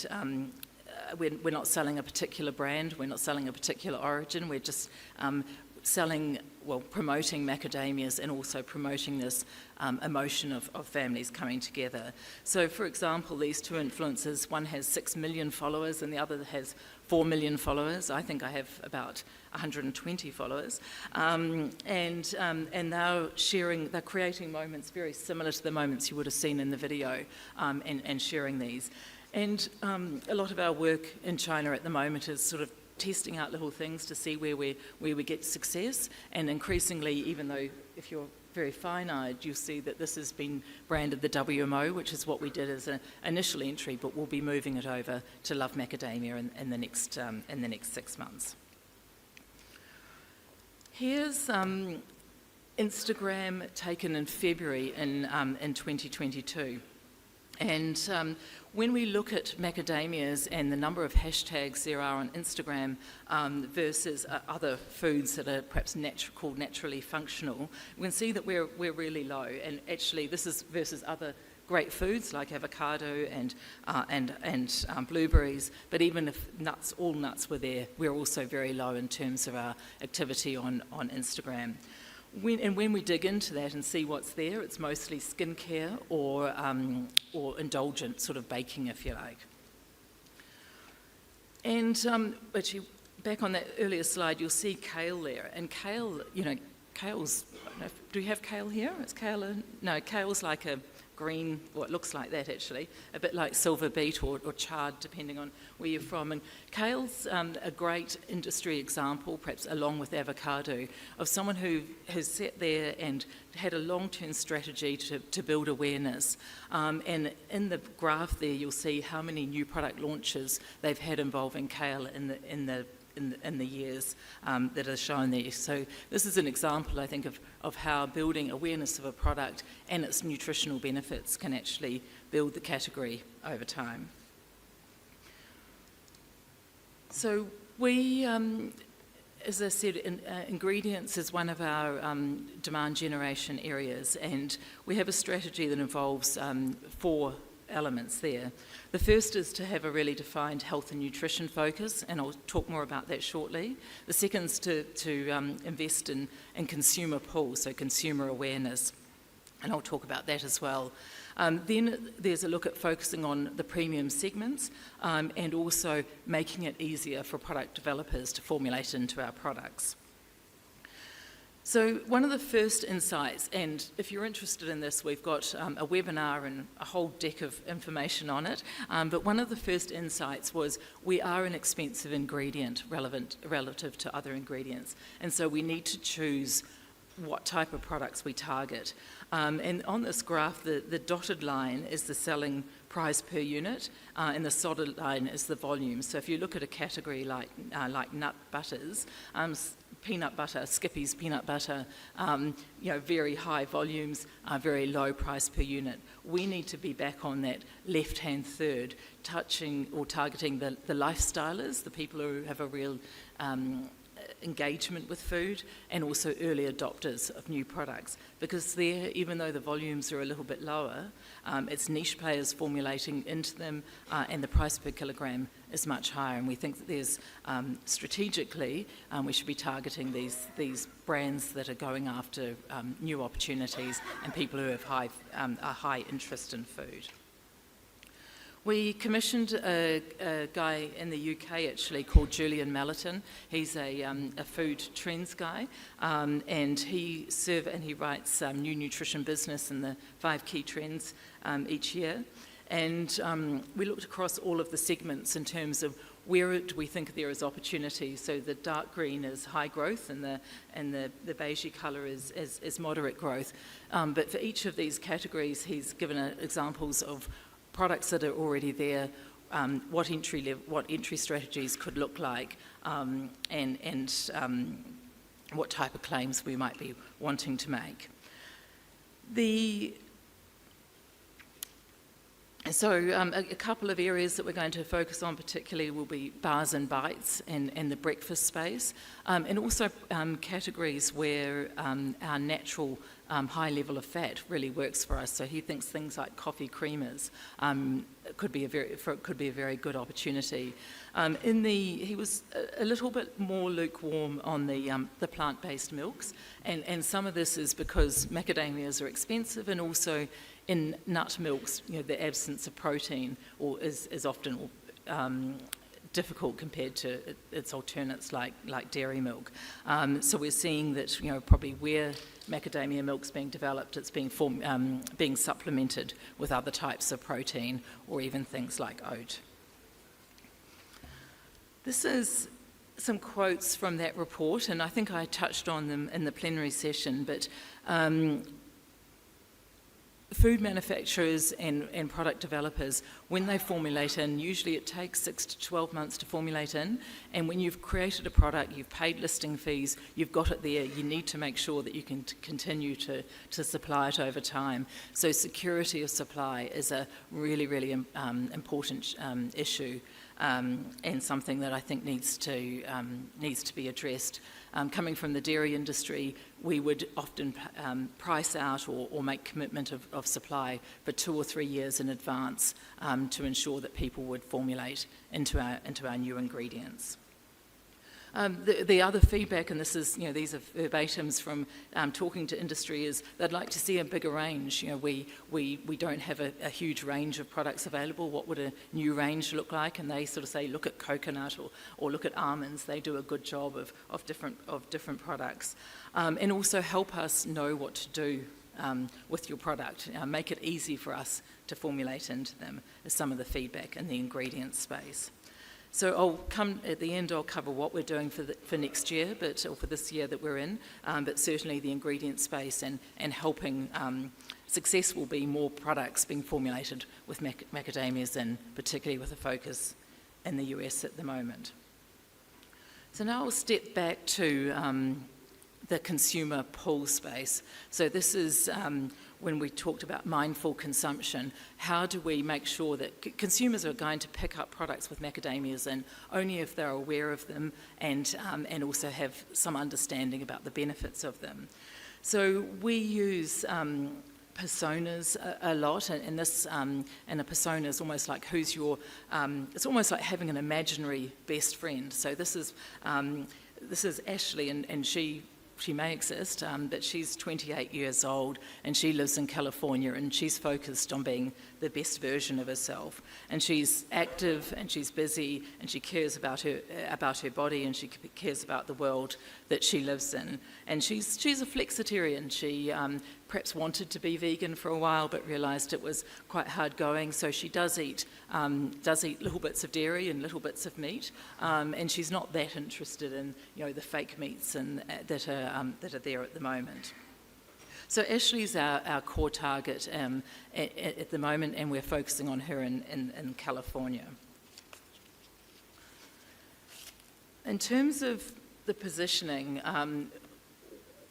we're not selling a particular brand, we're not selling a particular origin, we're just promoting macadamias and also promoting this emotion of families coming together. So, for example, these two influencers, one has 6 million followers and the other has 4 million followers. I think I have about 120 followers. And they're creating moments very similar to the moments you would have seen in the video, and sharing these. And a lot of our work in China at the moment is sort of testing out little things to see where we get success, and increasingly, even though if you're very fine-eyed, you'll see that this has been branded the WMO, which is what we did as an initial entry, but we'll be moving it over to Love Macadamia in the next 6 months. Here's Instagram taken in February in 2022. And when we look at macadamias and the number of hashtags there are on Instagram versus other foods that are perhaps called naturally functional, we can see that we're really low. And actually, this is versus other great foods like avocado and blueberries. But even if all nuts were there, we're also very low in terms of our activity on Instagram. When we dig into that and see what's there, it's mostly skincare or indulgent sort of baking, if you like. And actually, back on that earlier slide, you'll see kale there. And kale, kale's, do you have kale here? Is kale no, kale's like a green, it looks like that actually, a bit like silver beet or chard, depending on where you're from. And kale's a great industry example, perhaps along with avocado, of someone who has sat there and had a long-term strategy to build awareness. And in the graph there, you'll see how many new product launches they've had involving kale in the years that are shown there. So this is an example, I think, of how building awareness of a product and its nutritional benefits can actually build the category over time. So we, as I said, ingredients is one of our demand generation areas, and we have a strategy that involves 4 elements there. The first is to have a really defined health and nutrition focus, and I'll talk more about that shortly. The second is to invest in consumer pull, so consumer awareness, and I'll talk about that as well. Then there's a look at focusing on the premium segments and also making it easier for product developers to formulate into our products. So one of the first insights, and if you're interested in this, we've got a webinar and a whole deck of information on it, but one of the first insights was we are an expensive ingredient relative to other ingredients, and so we need to choose what type of products we target. And on this graph, the dotted line is the selling price per unit, and the solid line is the volume. So if you look at a category like nut butters, peanut butter, Skippy's peanut butter, very high volumes, very low price per unit. We need to be back on that left-hand third, touching or targeting the lifestylers, the people who have a real engagement with food, and also early adopters of new products, because there, even though the volumes are a little bit lower, it's niche players formulating into them, and the price per kilogram is much higher, and we think that there's strategically we should be targeting these brands that are going after new opportunities and people who have a high interest in food. We commissioned a guy in the UK actually called Jillian. He's a food trends guy, and he writes New Nutrition Business and the 5 key trends each year. And we looked across all of the segments in terms of where do we think there is opportunity. So the dark green is high growth, and the beigey colour is moderate growth. But for each of these categories, he's given examples of products that are already there, what entry strategies could look like, and what type of claims we might be wanting to make. So a couple of areas that we're going to focus on particularly will be bars and bites and the breakfast space, and also categories where our natural high level of fat really works for us. So he thinks things like coffee creamers could be a very good opportunity. He was a little bit more lukewarm on the plant-based milks, and some of this is because macadamias are expensive, and also in nut milks, the absence of protein is often difficult compared to its alternates like dairy milk. So we're seeing that probably where macadamia milk's being developed, it's being supplemented with other types of protein or even things like oat. This is some quotes from that report, and I think I touched on them in the plenary session, but food manufacturers and product developers, when they formulate in, usually it takes 6 to 12 months to formulate in, and when you've created a product, you've paid listing fees, you've got it there, you need to make sure that you can continue to supply it over time. So security of supply is a really, really important issue, and something that I think needs to be addressed. Coming from the dairy industry, we would often price out or make commitment of supply for 2 or 3 years in advance to ensure that people would formulate into our new ingredients. The other feedback, and this is, these are verbatims from talking to industry, is they'd like to see a bigger range. We don't have a huge range of products available. What would a new range look like? And they sort of say, look at coconut or look at almonds. They do a good job of different products, and also help us know what to do with your product. Make it easy for us to formulate into them, is some of the feedback in the ingredient space. So at the end, I'll cover what we're doing for next year, or for this year that we're in, but certainly the ingredient space and helping success will be more products being formulated with macadamias, and particularly with a focus in the US at the moment. So now I'll step back to the consumer pull space. So this is when we talked about mindful consumption. How do we make sure that consumers are going to pick up products with macadamias in only if they're aware of them and also have some understanding about the benefits of them? So we use personas a lot, and this and a persona is almost like it's almost like having an imaginary best friend. So this is Ashley, and she may exist, but she's 28 years old and she lives in California, and she's focused on being the best version of herself. And she's active and she's busy, and she cares about her body, and she cares about the world that she lives in. And she's a flexitarian. She perhaps wanted to be vegan for a while but realised it was quite hard going, so she does eat little bits of dairy and little bits of meat, and she's not that interested in the fake meats and that are there at the moment. So Ashley's our core target at the moment, and we're focusing on her in California. In terms of the positioning,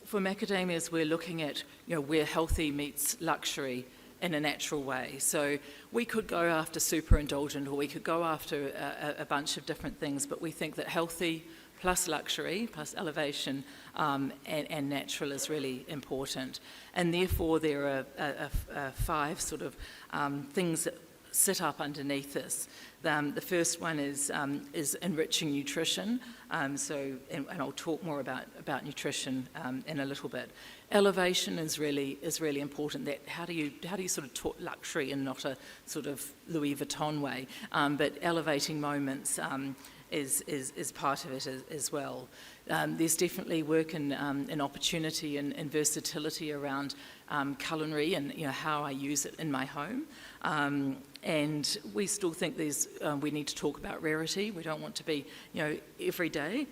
for macadamias, we're looking at where healthy meets luxury in a natural way. So we could go after super indulgent, or we could go after a bunch of different things, but we think that healthy plus luxury plus elevation and natural is really important. And therefore there are 5 sort of things that sit up underneath this. The first one is enriching nutrition. And I'll talk more about nutrition in a little bit. Elevation is really important. That how do you sort of talk luxury in not a sort of Louis Vuitton way, but elevating moments is part of it as well. There's definitely work and opportunity and versatility around culinary and how I use it in my home. And we still think we need to talk about rarity. We don't want to be every day,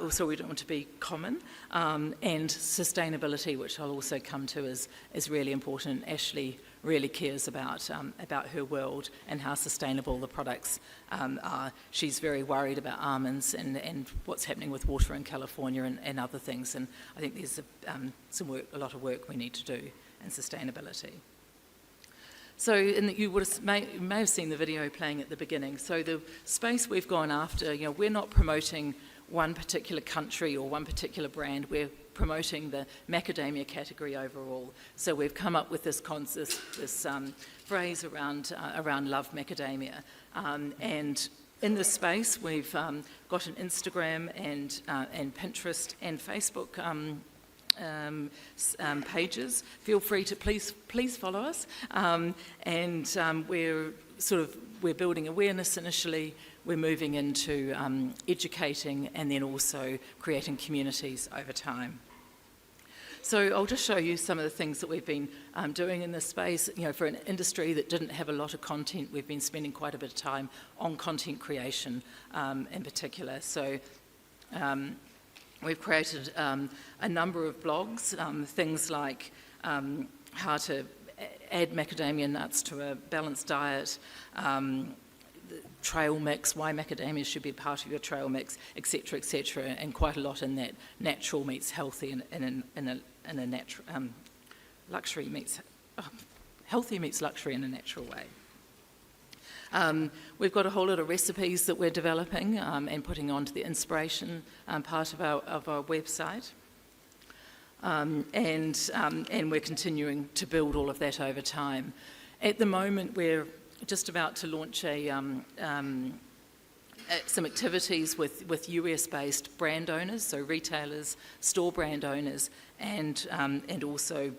so we don't want to be common. And sustainability, which I'll also come to, is really important. Ashley really cares about her world and how sustainable the products are. She's very worried about almonds and what's happening with water in California and other things. And I think there's a lot of work we need to do in sustainability. So you may have seen the video playing at the beginning. So the space we've gone after, we're not promoting one particular country or one particular brand. We're promoting the macadamia category overall. So we've come up with this phrase around love macadamia. And in this space, we've got an Instagram and Pinterest and Facebook pages. Feel free to please follow us. We're building awareness initially. We're moving into educating and then also creating communities over time. So I'll just show you some of the things that we've been doing in this space. For an industry that didn't have a lot of content, we've been spending quite a bit of time on content creation in particular. So we've created a number of blogs, things like how to add macadamia nuts to a balanced diet, trail mix, why macadamia should be part of your trail mix, etc., and quite a lot in that natural meets healthy and a natural luxury meets healthy meets luxury in a natural way. We've got a whole lot of recipes that we're developing and putting onto the inspiration part of our website. And we're continuing to build all of that over time. At the moment, we're just about to launch some activities with US-based brand owners, so retailers, store brand owners, and also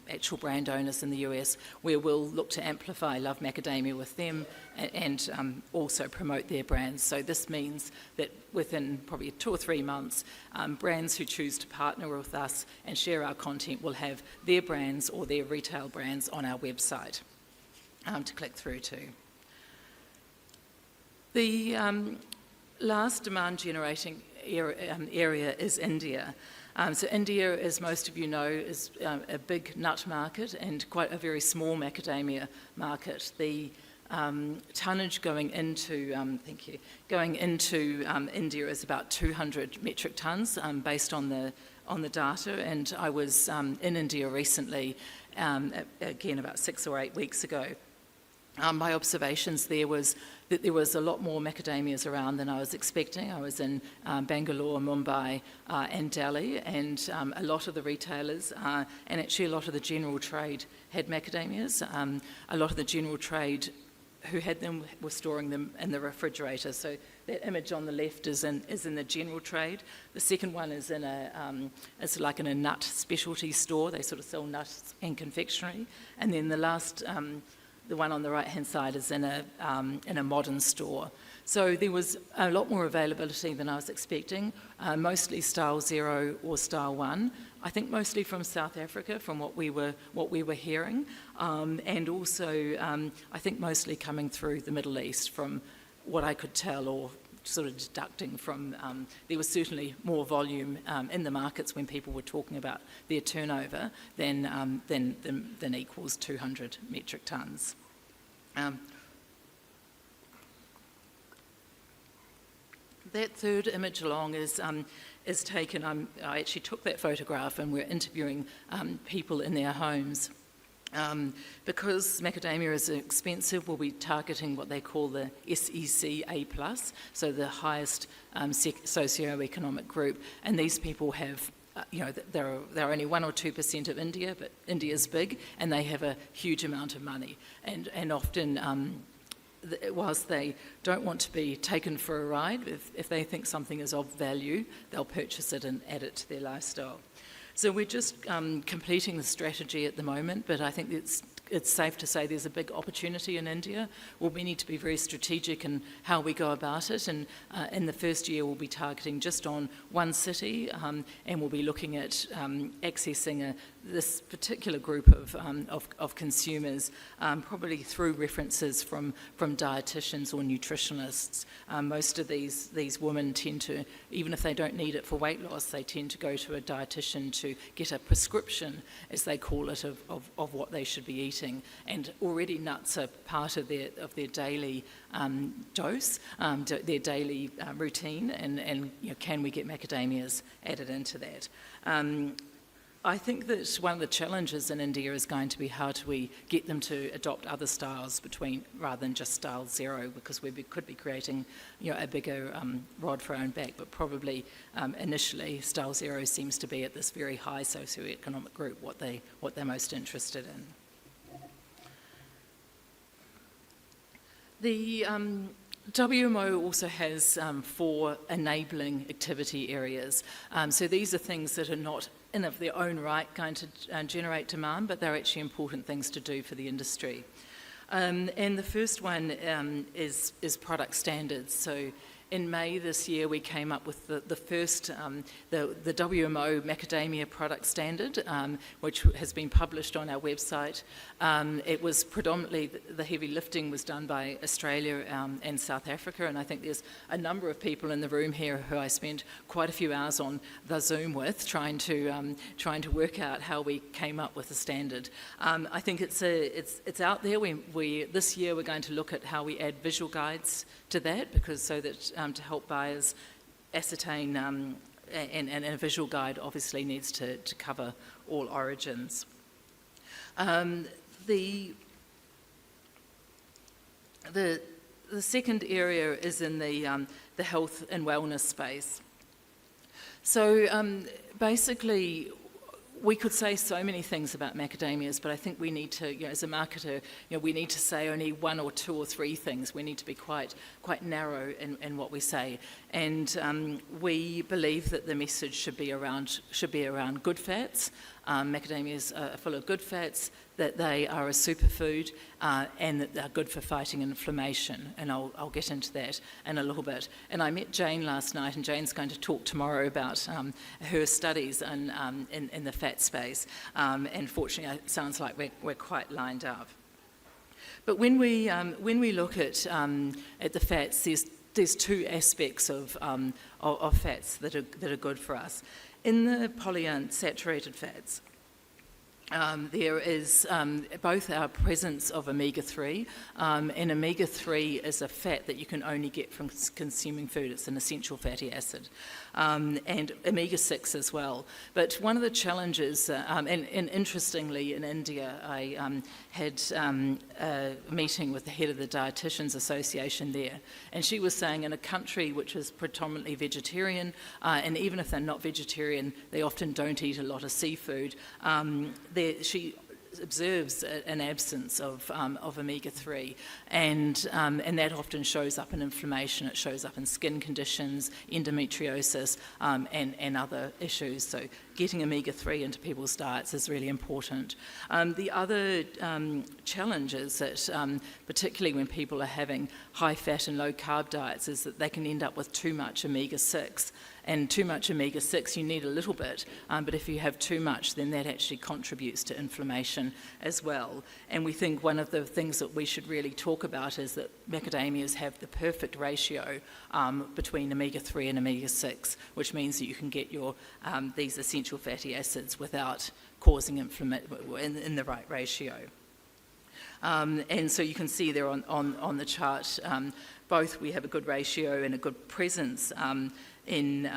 actual brand owners in the US, where we'll look to amplify Love Macadamia with them and also promote their brands. So this means that within probably 2 or 3 months, brands who choose to partner with us and share our content will have their brands or their retail brands on our website to click through to. The last demand-generating area is India. So India, as most of you know, is a big nut market and quite a very small macadamia market. The tonnage going into India is about 200 metric tons based on the data. And I was in India recently, again about 6 or 8 weeks ago. My observations there was that there was a lot more macadamias around than I was expecting. I was in Bangalore, Mumbai and Delhi, and a lot of the retailers and actually a lot of the general trade had macadamias. A lot of the general trade who had them were storing them in the refrigerator. So that image on the left is in the general trade. The second one is it's like in a nut specialty store. They sort of sell nuts and confectionery. And then the last the one on the right-hand side is in a modern store. So there was a lot more availability than I was expecting, mostly Style 0 or Style 1. I think mostly from South Africa, from what we were hearing, and also I think mostly coming through the Middle East, from what I could tell, or sort of deducting from. There was certainly more volume in the markets when people were talking about their turnover than equals 200 metric tons. That third image along is taken. I actually took that photograph, and we're interviewing people in their homes. Because macadamia is expensive, we'll be targeting what they call the SEC A+, so the highest socioeconomic group. And these people have, they're only 1 or 2% of India, but India's big, and they have a huge amount of money. And often, whilst they don't want to be taken for a ride, if they think something is of value, they'll purchase it and add it to their lifestyle. So we're just completing the strategy at the moment, but I think it's safe to say there's a big opportunity in India. Well, we need to be very strategic in how we go about it, and in the first year we'll be targeting just on one city, and we'll be looking at accessing this particular group of consumers, probably through references from dietitians or nutritionists. Most of these women tend to, even if they don't need it for weight loss, they tend to go to a dietitian to get a prescription, as they call it, of what they should be eating. And already nuts are part of their daily dose, their daily routine, and can we get macadamias added into that? I think that one of the challenges in India is going to be how do we get them to adopt other styles rather than just style 0, because we could be creating a bigger rod for our own back, but probably initially style 0 seems to be at this very high socioeconomic group what they're most interested in. The WMO also has 4 enabling activity areas. So these are things that are not in of their own right going to generate demand, but they're actually important things to do for the industry. And the first one is product standards. So in May this year, we came up with the first, the WMO Macadamia product standard, which has been published on our website. It was predominantly, the heavy lifting was done by Australia and South Africa, and I think there's a number of people in the room here who I spent quite a few hours on the Zoom with, trying to work out how we came up with the standard. I think it's out there. This year we're going to look at how we add visual guides to that, because so that to help buyers ascertain, and a visual guide obviously needs to cover all origins. The second area is in the health and wellness space. So basically, we could say so many things about macadamias, but I think we need to, as a marketer, we need to say only 1 or 2 or 3 things. We need to be quite narrow in what we say, and we believe that the message should be around good fats. Macadamias are full of good fats, that they are a superfood, and that they're good for fighting inflammation. And I'll get into that in a little bit. And I met Jane last night, and Jane's going to talk tomorrow about her studies in the fat space. And fortunately, it sounds like we're quite lined up. But when we look at the fats, there's 2 aspects of fats that are good for us. In the polyunsaturated fats, there is both our presence of omega-3, and omega-3 is a fat that you can only get from consuming food. It's an essential fatty acid, and omega-6 as well. But one of the challenges, and interestingly in India, I had a meeting with the head of the Dietitians Association there, and she was saying in a country which is predominantly vegetarian, and even if they're not vegetarian, they often don't eat a lot of seafood, she observes an absence of omega-3, and that often shows up in inflammation. It shows up in skin conditions, endometriosis, and other issues. So getting omega-3 into people's diets is really important. The other challenge is that, particularly when people are having high-fat and low-carb diets, is that they can end up with too much omega-6. And too much omega-6, you need a little bit, but if you have too much, then that actually contributes to inflammation as well. And we think one of the things that we should really talk about is that macadamias have the perfect ratio between omega-3 and omega-6, which means that you can get your these essential fatty acids without causing inflammation in the right ratio. And so you can see there on the chart, both we have a good ratio and a good presence in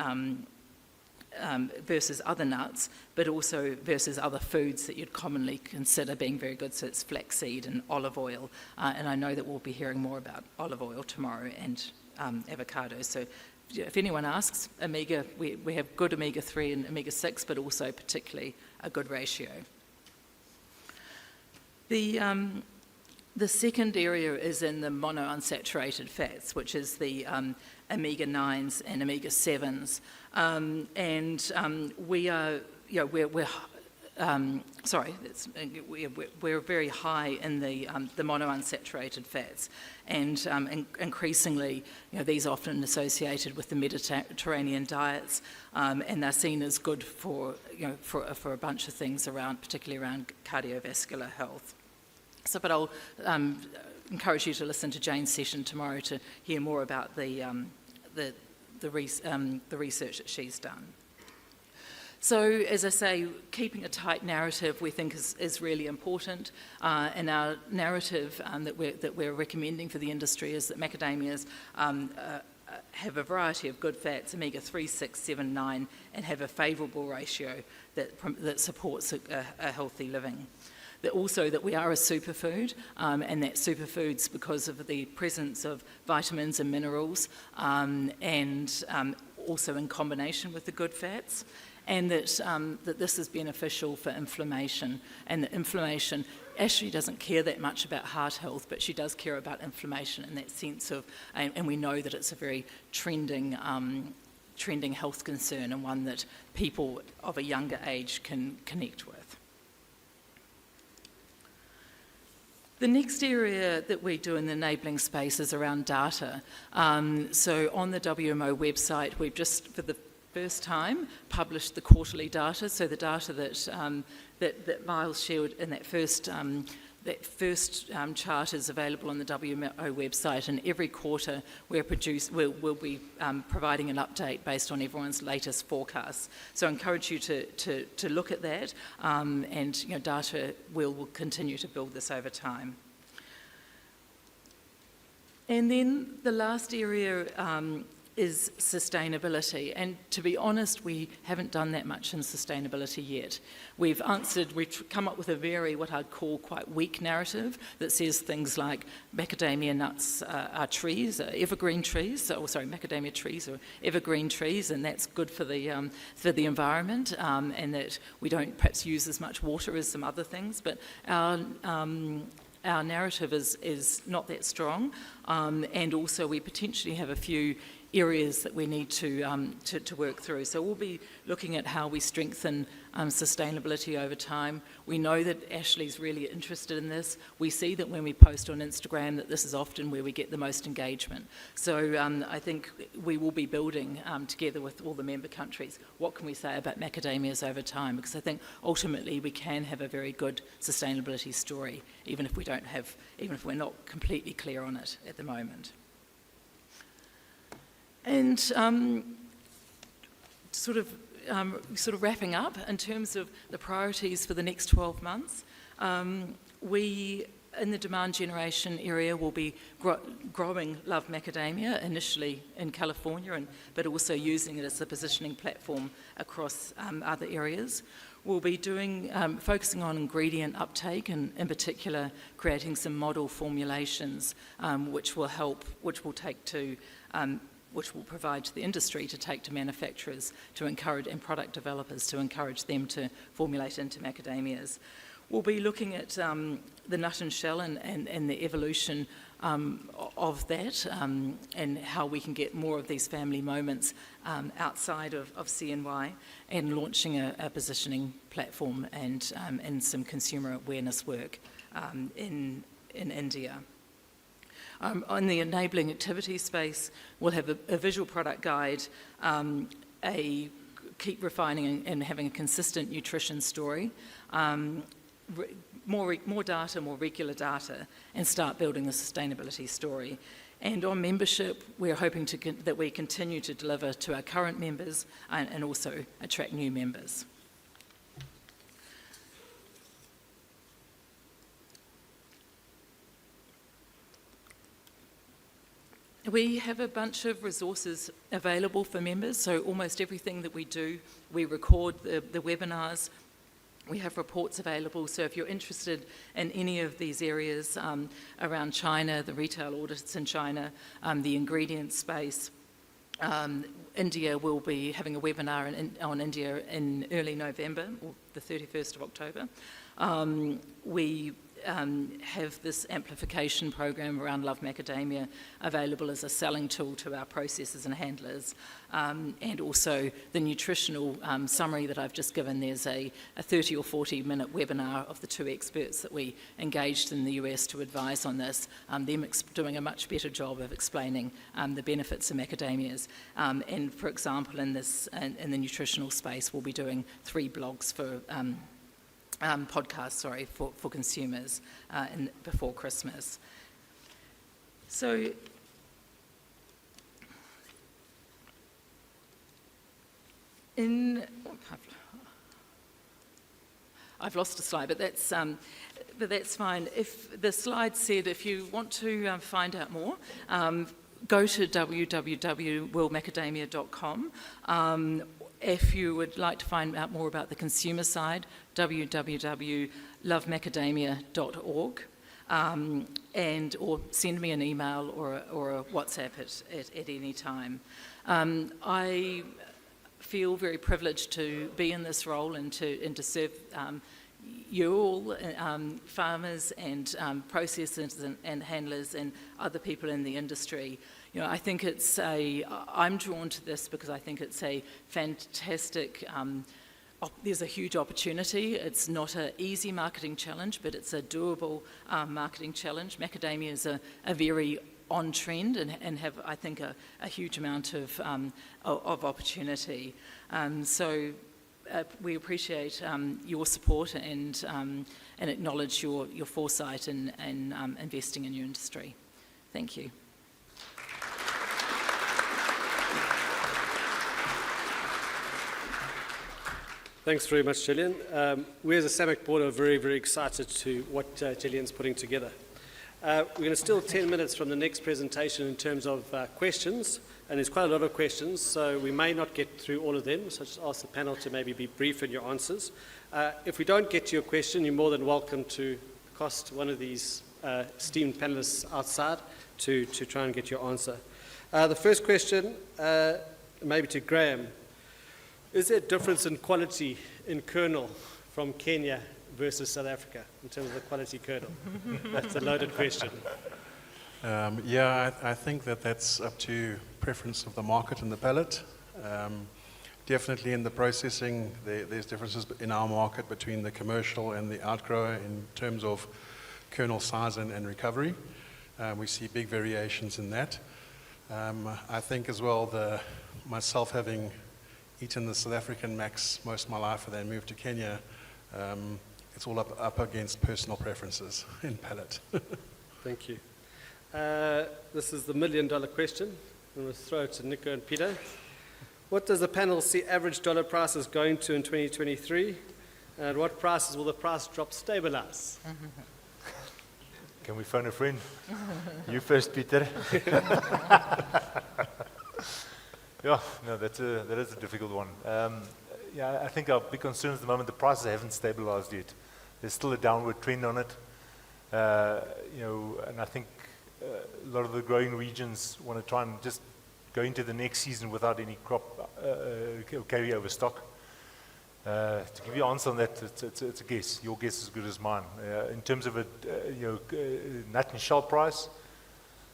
versus other nuts, but also versus other foods that you'd commonly consider being very good. So it's flaxseed and olive oil, and I know that we'll be hearing more about olive oil tomorrow and avocado. So if anyone asks, we have good omega-3 and omega-6, but also particularly a good ratio. The second area is in the monounsaturated fats, which is the omega-9s and omega-7s, and we are, we're very high in the monounsaturated fats, and increasingly, these are often associated with the Mediterranean diets, and they're seen as good for a bunch of things particularly around cardiovascular health. So, but I'll encourage you to listen to Jane's session tomorrow to hear more about the research that she's done. So, as I say, keeping a tight narrative we think is really important, and our narrative that we're recommending for the industry is that macadamias have a variety of good fats, omega-3, 6, 7, 9, and have a favourable ratio that supports a healthy living. Also that we are a superfood, and that superfoods, because of the presence of vitamins and minerals, and also in combination with the good fats, and that this is beneficial for inflammation. And that inflammation, Ashley doesn't care that much about heart health, but she does care about inflammation in that sense of, and we know that it's a very trending health concern, and one that people of a younger age can connect with. The next area that we do in the enabling space is around data. So on the WMO website, we've just, for the first time, published the quarterly data. So the data that Myles shared in that first chart is available on the WMO website, and every quarter we'll be providing an update based on everyone's latest forecasts. So I encourage you to look at that, and data will continue to build this over time. And then the last area is sustainability, and to be honest, we haven't done that much in sustainability yet. We've come up with a very, what I'd call, quite weak narrative that says things like macadamia nuts are trees, are evergreen trees, macadamia trees are evergreen trees, and that's good for the environment, and that we don't perhaps use as much water as some other things, but our narrative is not that strong, and also we potentially have a few areas that we need to work through. So we'll be looking at how we strengthen sustainability over time. We know that Ashley's really interested in this. We see that when we post on Instagram that this is often where we get the most engagement. So I think we will be building together with all the member countries, what can we say about macadamias over time? Because I think ultimately we can have a very good sustainability story, even if we're not completely clear on it at the moment. And sort of wrapping up in terms of the priorities for the next 12 months, we in the demand generation area will be growing Love Macadamia initially in California, but also using it as a positioning platform across other areas. We'll be focusing on ingredient uptake, and in particular creating some model formulations which will provide to the industry to take to manufacturers to encourage, and product developers to encourage them to formulate into macadamias. We'll be looking at the nut and shell and the evolution of that, and how we can get more of these family moments outside of CNY, and launching a positioning platform and some consumer awareness work in India. On the enabling activity space, we'll have a visual product guide, keep refining and having a consistent nutrition story, more data, more regular data, and start building the sustainability story. And on membership, we're hoping that we continue to deliver to our current members and also attract new members. We have a bunch of resources available for members, so almost everything that we do, we record the webinars, we have reports available, so if you're interested in any of these areas around China, the retail audits in China, the ingredient space, India will be having a webinar on India in early November, or the 31st of October. We have this amplification program around Love Macadamia available as a selling tool to our processors and handlers, and also the nutritional summary that I've just given. There's a 30 or 40 minute webinar of the two experts that we engaged in the US to advise on this, them doing a much better job of explaining the benefits of macadamias. And for example, in the nutritional space, we'll be doing 3 blogs for podcast, for consumers before Christmas. So I've lost a slide, but that's fine. If the slide said if you want to find out more, go to www.willmacadamia.com. If you would like to find out more about the consumer side, www.lovemacadamia.org. Or send me an email or a WhatsApp at any time. I feel very privileged to be in this role and to serve you all, farmers and processors and handlers and other people in the industry. You know, I think I'm drawn to this because I think it's a fantastic, there's a huge opportunity. It's not an easy marketing challenge, but it's a doable marketing challenge. Macadamias are very on trend and have, I think, a huge amount of opportunity. So we appreciate your support and acknowledge your foresight in investing in your industry. Thank you. Thanks very much, Jillian. We as a SAMAC board are very, very excited to what Jillian's putting together. We're going to steal 10 minutes from the next presentation in terms of questions, and there's quite a lot of questions, so we may not get through all of them, so just ask the panel to maybe be brief in your answers. If we don't get to your question, you're more than welcome to accost one of these esteemed panelists outside to try and get your answer. The first question, maybe to Graeme. Is there a difference in quality in kernel from Kenya versus South Africa in terms of the quality kernel? That's a loaded question. Yeah, I think that's up to preference of the market and the palate. Definitely in the processing, there's differences in our market between the commercial and the outgrower in terms of kernel size and recovery. We see big variations in that. I think as well, myself having eaten the South African Macs most of my life and then moved to Kenya, it's all up against personal preferences in palate. Thank you. This is the million-dollar question. I'm going to throw it to Nico and Pieter. What does the panel see average dollar prices going to in 2023? And at what prices will the price drop stabilize? Can we phone a friend? You first, Pieter. Yeah, no, that is a difficult one. Yeah, I think our big concern at the moment, the prices haven't stabilized yet. There's still a downward trend on it. And I think a lot of the growing regions want to try and just go into the next season without any crop carryover stock. To give you an answer on that, it's a guess. Your guess is as good as mine. In terms of nut and shell price,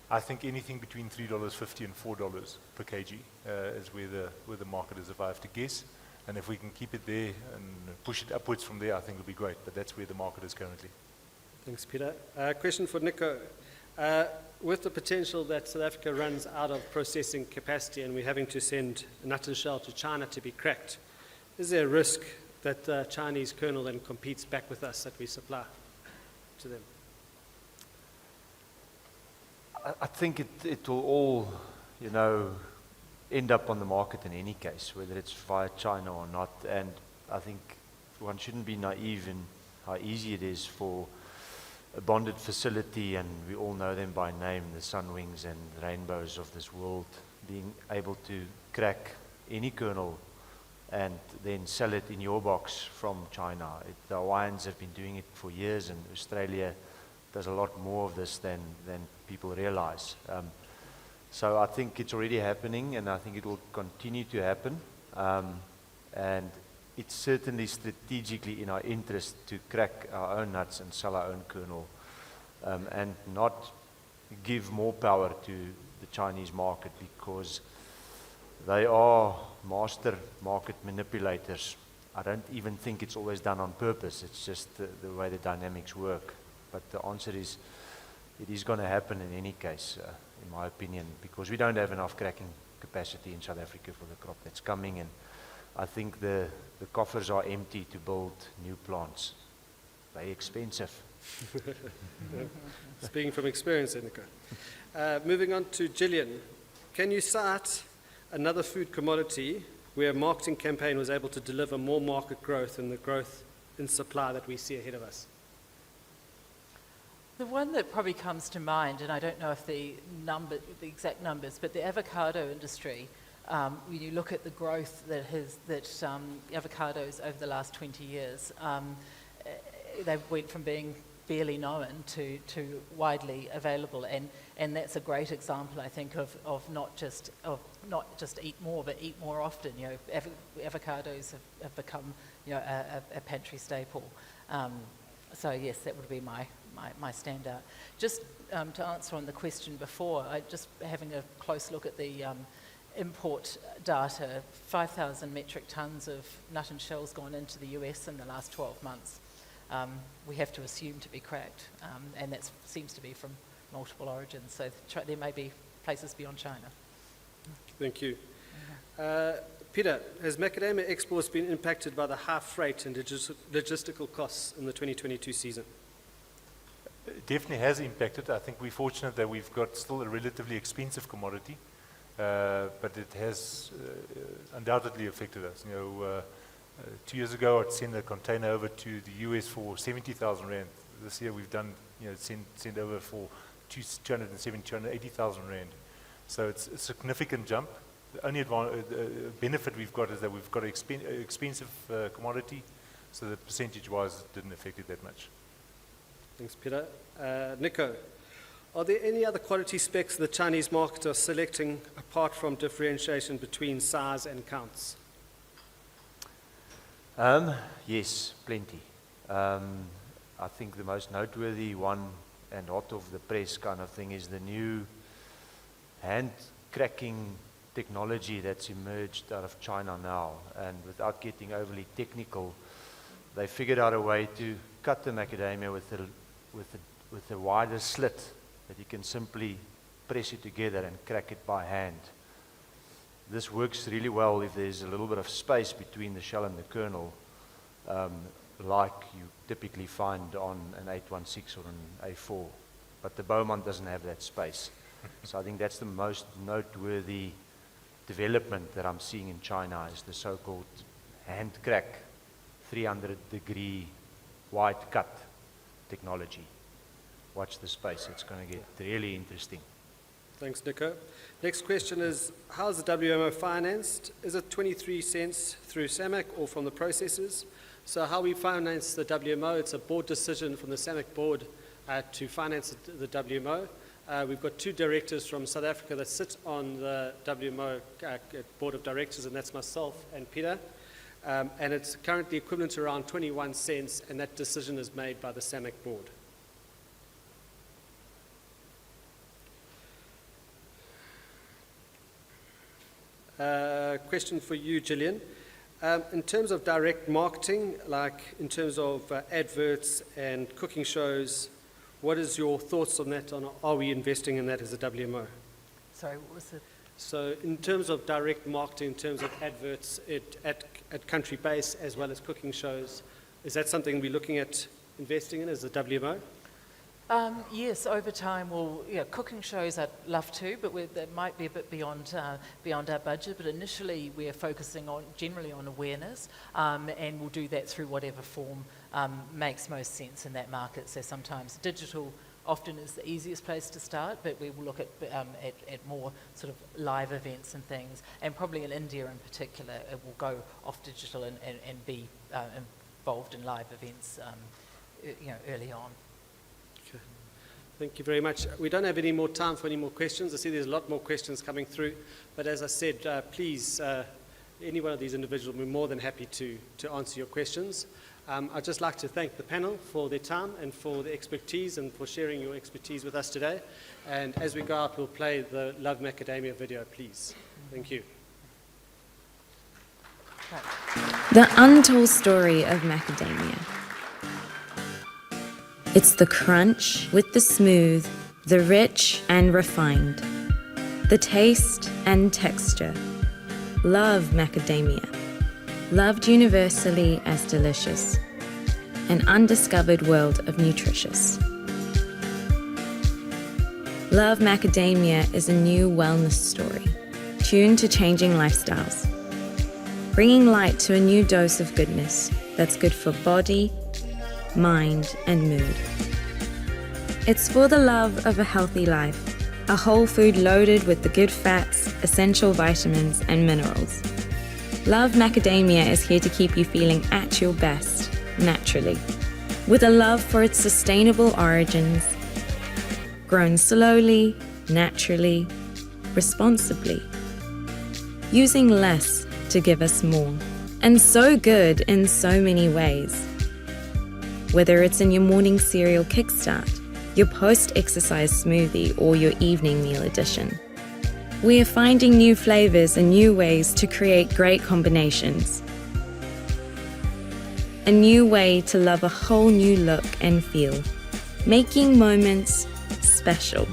I think anything between $3.50 and $4 per kg is where the market is, if I have to guess. And if we can keep it there and push it upwards from there, I think it'll be great. But that's where the market is currently. Thanks, Pieter. Question for Nico. With the potential that South Africa runs out of processing capacity and we're having to send nut and shell to China to be cracked, is there a risk that Chinese kernel then competes back with us that we supply to them? I think it will all, end up on the market in any case, whether it's via China or not. And I think one shouldn't be naive in how easy it is for a bonded facility, and we all know them by name, the Sunwings and Rainbows of this world, being able to crack any kernel and then sell it in your box from China. The Hawaiians have been doing it for years, and Australia does a lot more of this than people realize. So I think it's already happening, and I think it will continue to happen. And it's certainly strategically in our interest to crack our own nuts and sell our own kernel, and not give more power to the Chinese market, because they are master market manipulators. I don't even think it's always done on purpose. It's just the way the dynamics work. But the answer is, it is going to happen in any case, in my opinion, because we don't have enough cracking capacity in South Africa for the crop that's coming, and I think the coffers are empty to build new plants. Very expensive. Speaking from experience, Nico. Moving on to Jillian. Can you cite another food commodity where a marketing campaign was able to deliver more market growth than the growth in supply that we see ahead of us? The one that probably comes to mind, and I don't know if the exact numbers, but the avocado industry, when you look at the growth that avocados over the last 20 years, they went from being barely known to widely available, and that's a great example, I think, of not just eat more, but eat more often. You know, avocados have become, you know, a pantry staple. So yes, that would be my standout. Just to answer on the question before, just having a close look at the import data, 5,000 metric tons of nut and shells gone into the US in the last 12 months. We have to assume to be cracked, and that seems to be from multiple origins, so there may be places beyond China. Thank you. Pieter, has macadamia exports been impacted by the high freight and logistical costs in the 2022 season? It definitely has impacted. I think we're fortunate that we've got still a relatively expensive commodity, but it has undoubtedly affected us. You know, 2 years ago, I'd send a container over to the US for 70,000 rand. This year, we've done, you know, send over for 280,000 rand. So it's a significant jump. The only benefit we've got is that we've got an expensive commodity, so the percentage-wise didn't affect it that much. Thanks, Pieter. Nico, are there any other quality specs the Chinese market are selecting apart from differentiation between size and counts? Yes, plenty. I think the most noteworthy one and hot off the press kind of thing is the new hand cracking technology that's emerged out of China now. And without getting overly technical, they figured out a way to cut the macadamia with a wider slit that you can simply press it together and crack it by hand. This works really well if there's a little bit of space between the shell and the kernel, like you typically find on an 816 or an A4. But the Beaumont doesn't have that space. So I think that's the most noteworthy development that I'm seeing in China is the so-called hand crack 300-degree wide cut technology. Watch the space. It's going to get really interesting. Thanks, Nico. Next question is, how is the WMO financed? Is it 23 cents through SAMAC or from the processors? So how we finance the WMO, it's a board decision from the SAMAC board to finance the WMO. We've got 2 directors from South Africa that sit on the WMO board of directors, and that's myself and Pieter. And it's currently equivalent to around 21 cents, and that decision is made by the SAMAC board. Question for you, Jillian. In terms of direct marketing, like in terms of adverts and cooking shows, what is your thoughts on that? Are we investing in that as a WMO? Sorry, what was it? So in terms of direct marketing, in terms of adverts at country base as well as cooking shows, is that something we're looking at investing in as a WMO? Yes, over time, cooking shows I'd love to, but that might be a bit beyond our budget. But initially, we're focusing generally on awareness, and we'll do that through whatever form makes most sense in that market. So sometimes digital often is the easiest place to start, but we will look at more sort of live events and things, and probably in India in particular, it will go off digital and be involved in live events, early on. Thank you very much. We don't have any more time for any more questions. I see there's a lot more questions coming through. But as I said, please, any one of these individuals will be more than happy to answer your questions. I'd just like to thank the panel for their time and for their expertise and for sharing your expertise with us today. And as we go out, we'll play the Love Macadamia video, please. Thank you. The untold story of macadamia. It's the crunch with the smooth, the rich and refined, the taste and texture. Love macadamia, loved universally as delicious, an undiscovered world of nutritious. Love Macadamia is a new wellness story, tuned to changing lifestyles, bringing light to a new dose of goodness that's good for body, mind and mood. It's for the love of a healthy life, a whole food loaded with the good fats, essential vitamins, and minerals. Love Macadamia is here to keep you feeling at your best, naturally, with a love for its sustainable origins, grown slowly, naturally, responsibly, using less to give us more, and so good in so many ways. Whether it's in your morning cereal kickstart, your post-exercise smoothie, or your evening meal edition, we are finding new flavors and new ways to create great combinations. A new way to love a whole new look and feel, making moments special.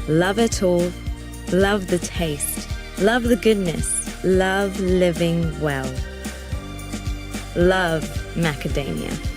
Love it all, love the taste, love the goodness, love living well. Love Macadamia.